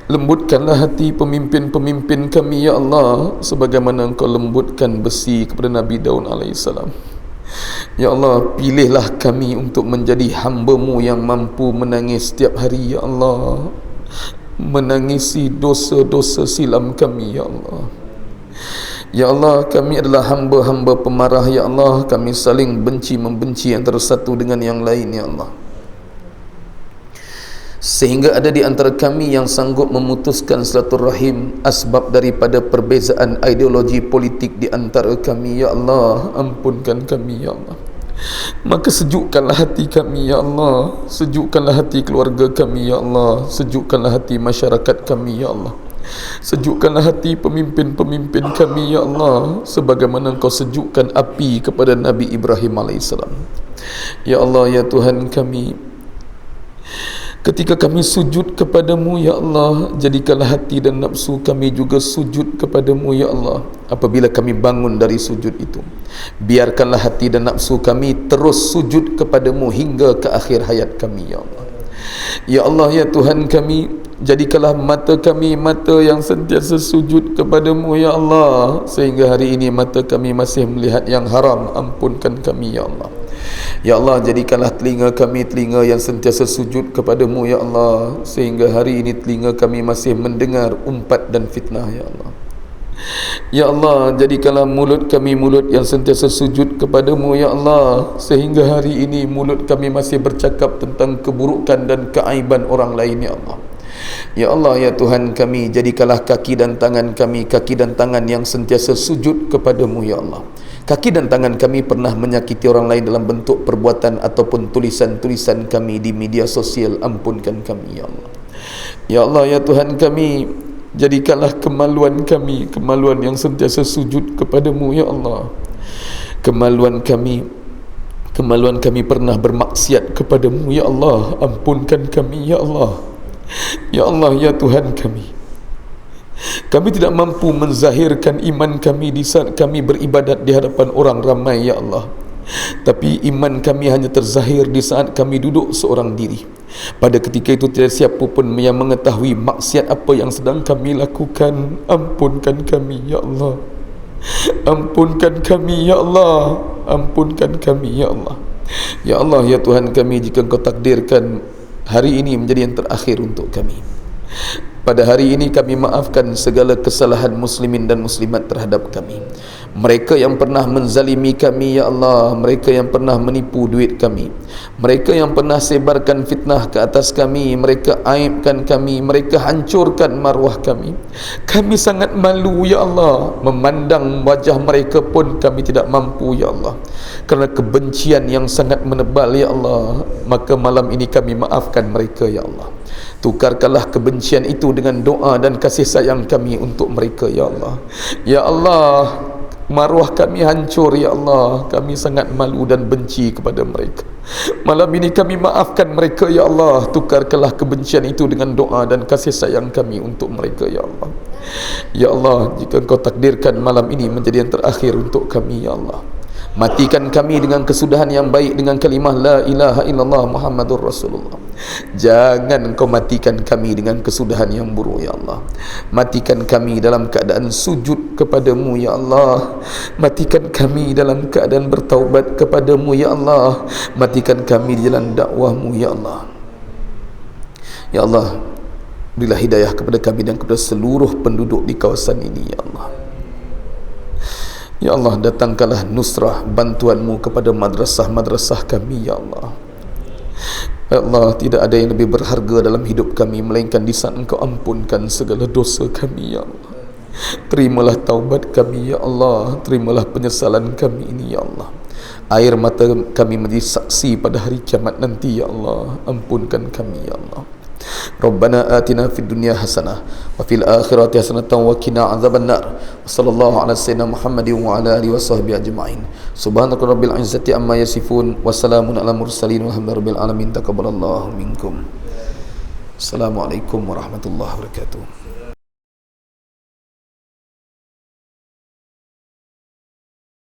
Lembutkanlah hati pemimpin-pemimpin kami, Ya Allah, sebagaimana Engkau lembutkan besi kepada Nabi Daud AS. Ya Allah, pilihlah kami untuk menjadi hamba-Mu yang mampu menangis setiap hari, Ya Allah, menangisi dosa-dosa silam kami, Ya Allah. Ya Allah, kami adalah hamba-hamba pemarah, Ya Allah. Kami saling benci membenci antara satu dengan yang lain, Ya Allah, sehingga ada di antara kami yang sanggup memutuskan silaturahim asbab daripada perbezaan ideologi politik di antara kami, Ya Allah. Ampunkan kami, Ya Allah. Maka sejukkanlah hati kami, Ya Allah. Sejukkanlah hati keluarga kami, Ya Allah. Sejukkanlah hati masyarakat kami, Ya Allah. Sejukkanlah hati pemimpin-pemimpin kami, Ya Allah, sebagaimana Engkau sejukkan api kepada Nabi Ibrahim AS. Ya Allah, ya Tuhan kami, ketika kami sujud kepadamu, Ya Allah, jadikanlah hati dan nafsu kami juga sujud kepadamu, Ya Allah. Apabila kami bangun dari sujud itu, biarkanlah hati dan nafsu kami terus sujud kepadamu hingga ke akhir hayat kami, Ya Allah. Ya Allah, ya Tuhan kami, jadikanlah mata kami mata yang sentiasa sujud kepadamu, Ya Allah, sehingga hari ini mata kami masih melihat yang haram. Ampunkan kami, Ya Allah. Ya Allah, jadikanlah telinga kami telinga yang sentiasa sujud kepadamu, Ya Allah, sehingga hari ini telinga kami masih mendengar umpat dan fitnah, Ya Allah. Ya Allah, jadikanlah mulut kami mulut yang sentiasa sujud kepadamu, Ya Allah, sehingga hari ini mulut kami masih bercakap tentang keburukan dan keaiban orang lain, Ya Allah. Ya Allah, ya Tuhan kami, jadikanlah kaki dan tangan kami kaki dan tangan yang sentiasa sujud kepadamu, Ya Allah. Kaki dan tangan kami pernah menyakiti orang lain dalam bentuk perbuatan ataupun tulisan-tulisan kami di media sosial. Ampunkan kami, Ya Allah. Ya Allah, ya Tuhan kami, jadikanlah kemaluan kami kemaluan yang sentiasa sujud kepadamu, Ya Allah. Kemaluan kami pernah bermaksiat kepadamu, Ya Allah. Ampunkan kami, Ya Allah. Ya Allah, ya Tuhan kami, kami tidak mampu menzahirkan iman kami di saat kami beribadat di hadapan orang ramai, Ya Allah. Tapi iman kami hanya terzahir di saat kami duduk seorang diri. Pada ketika itu tidak siapa pun yang mengetahui maksiat apa yang sedang kami lakukan. Ampunkan kami, Ya Allah. Ampunkan kami, Ya Allah. Ampunkan kami, Ya Allah. Ya Allah, ya Tuhan kami, jika Engkau takdirkan hari ini menjadi yang terakhir untuk kami, pada hari ini kami maafkan segala kesalahan muslimin dan muslimat terhadap kami. Mereka yang pernah menzalimi kami, Ya Allah, mereka yang pernah menipu duit kami, mereka yang pernah sebarkan fitnah ke atas kami, mereka aibkan kami, mereka hancurkan maruah kami. Kami sangat malu, Ya Allah, memandang wajah mereka pun kami tidak mampu, Ya Allah, kerana kebencian yang sangat menebal, Ya Allah. Maka malam ini kami maafkan mereka, Ya Allah. Tukarkanlah kebencian itu dengan doa dan kasih sayang kami untuk mereka, Ya Allah. Ya Allah, Maruah kami hancur ya Allah. Kami sangat malu dan benci kepada mereka. Malam ini kami maafkan mereka ya Allah. Tukarkanlah kebencian itu dengan doa dan kasih sayang kami untuk mereka ya Allah. Ya Allah, jika Engkau takdirkan malam ini menjadi yang terakhir untuk kami ya Allah, matikan kami dengan kesudahan yang baik dengan kalimah la ilaha illallah Muhammadur Rasulullah. Jangan Engkau matikan kami dengan kesudahan yang buruk ya Allah. Matikan kami dalam keadaan sujud kepadamu ya Allah. Matikan kami dalam keadaan bertaubat kepadamu ya Allah. Matikan kami di jalan dakwahmu ya Allah. Ya Allah, berilah hidayah kepada kami dan kepada seluruh penduduk di kawasan ini ya Allah. Ya Allah, datangkanlah nusrah bantuanmu kepada madrasah-madrasah kami ya Allah. Ya Allah, tidak ada yang lebih berharga dalam hidup kami melainkan di saat Engkau ampunkan segala dosa kami ya Allah. Terimalah taubat kami ya Allah. Terimalah penyesalan kami ini ya Allah. Air mata kami menjadi saksi pada hari kiamat nanti ya Allah. Ampunkan kami ya Allah. Rabbana atina fid dunya hasanah wa fil akhirati hasanatan wa qina adzabannar. Wassallallahu ala sayyidina Muhammadin wa ala alihi washabbihi ajma'in. Subhanaka rabbil izzati amma yasifun wa salamun ala mursalin walhamdulillahi rabbil alamin. Taqabbalallahu minkum. Assalamualaikum warahmatullahi wabarakatuh.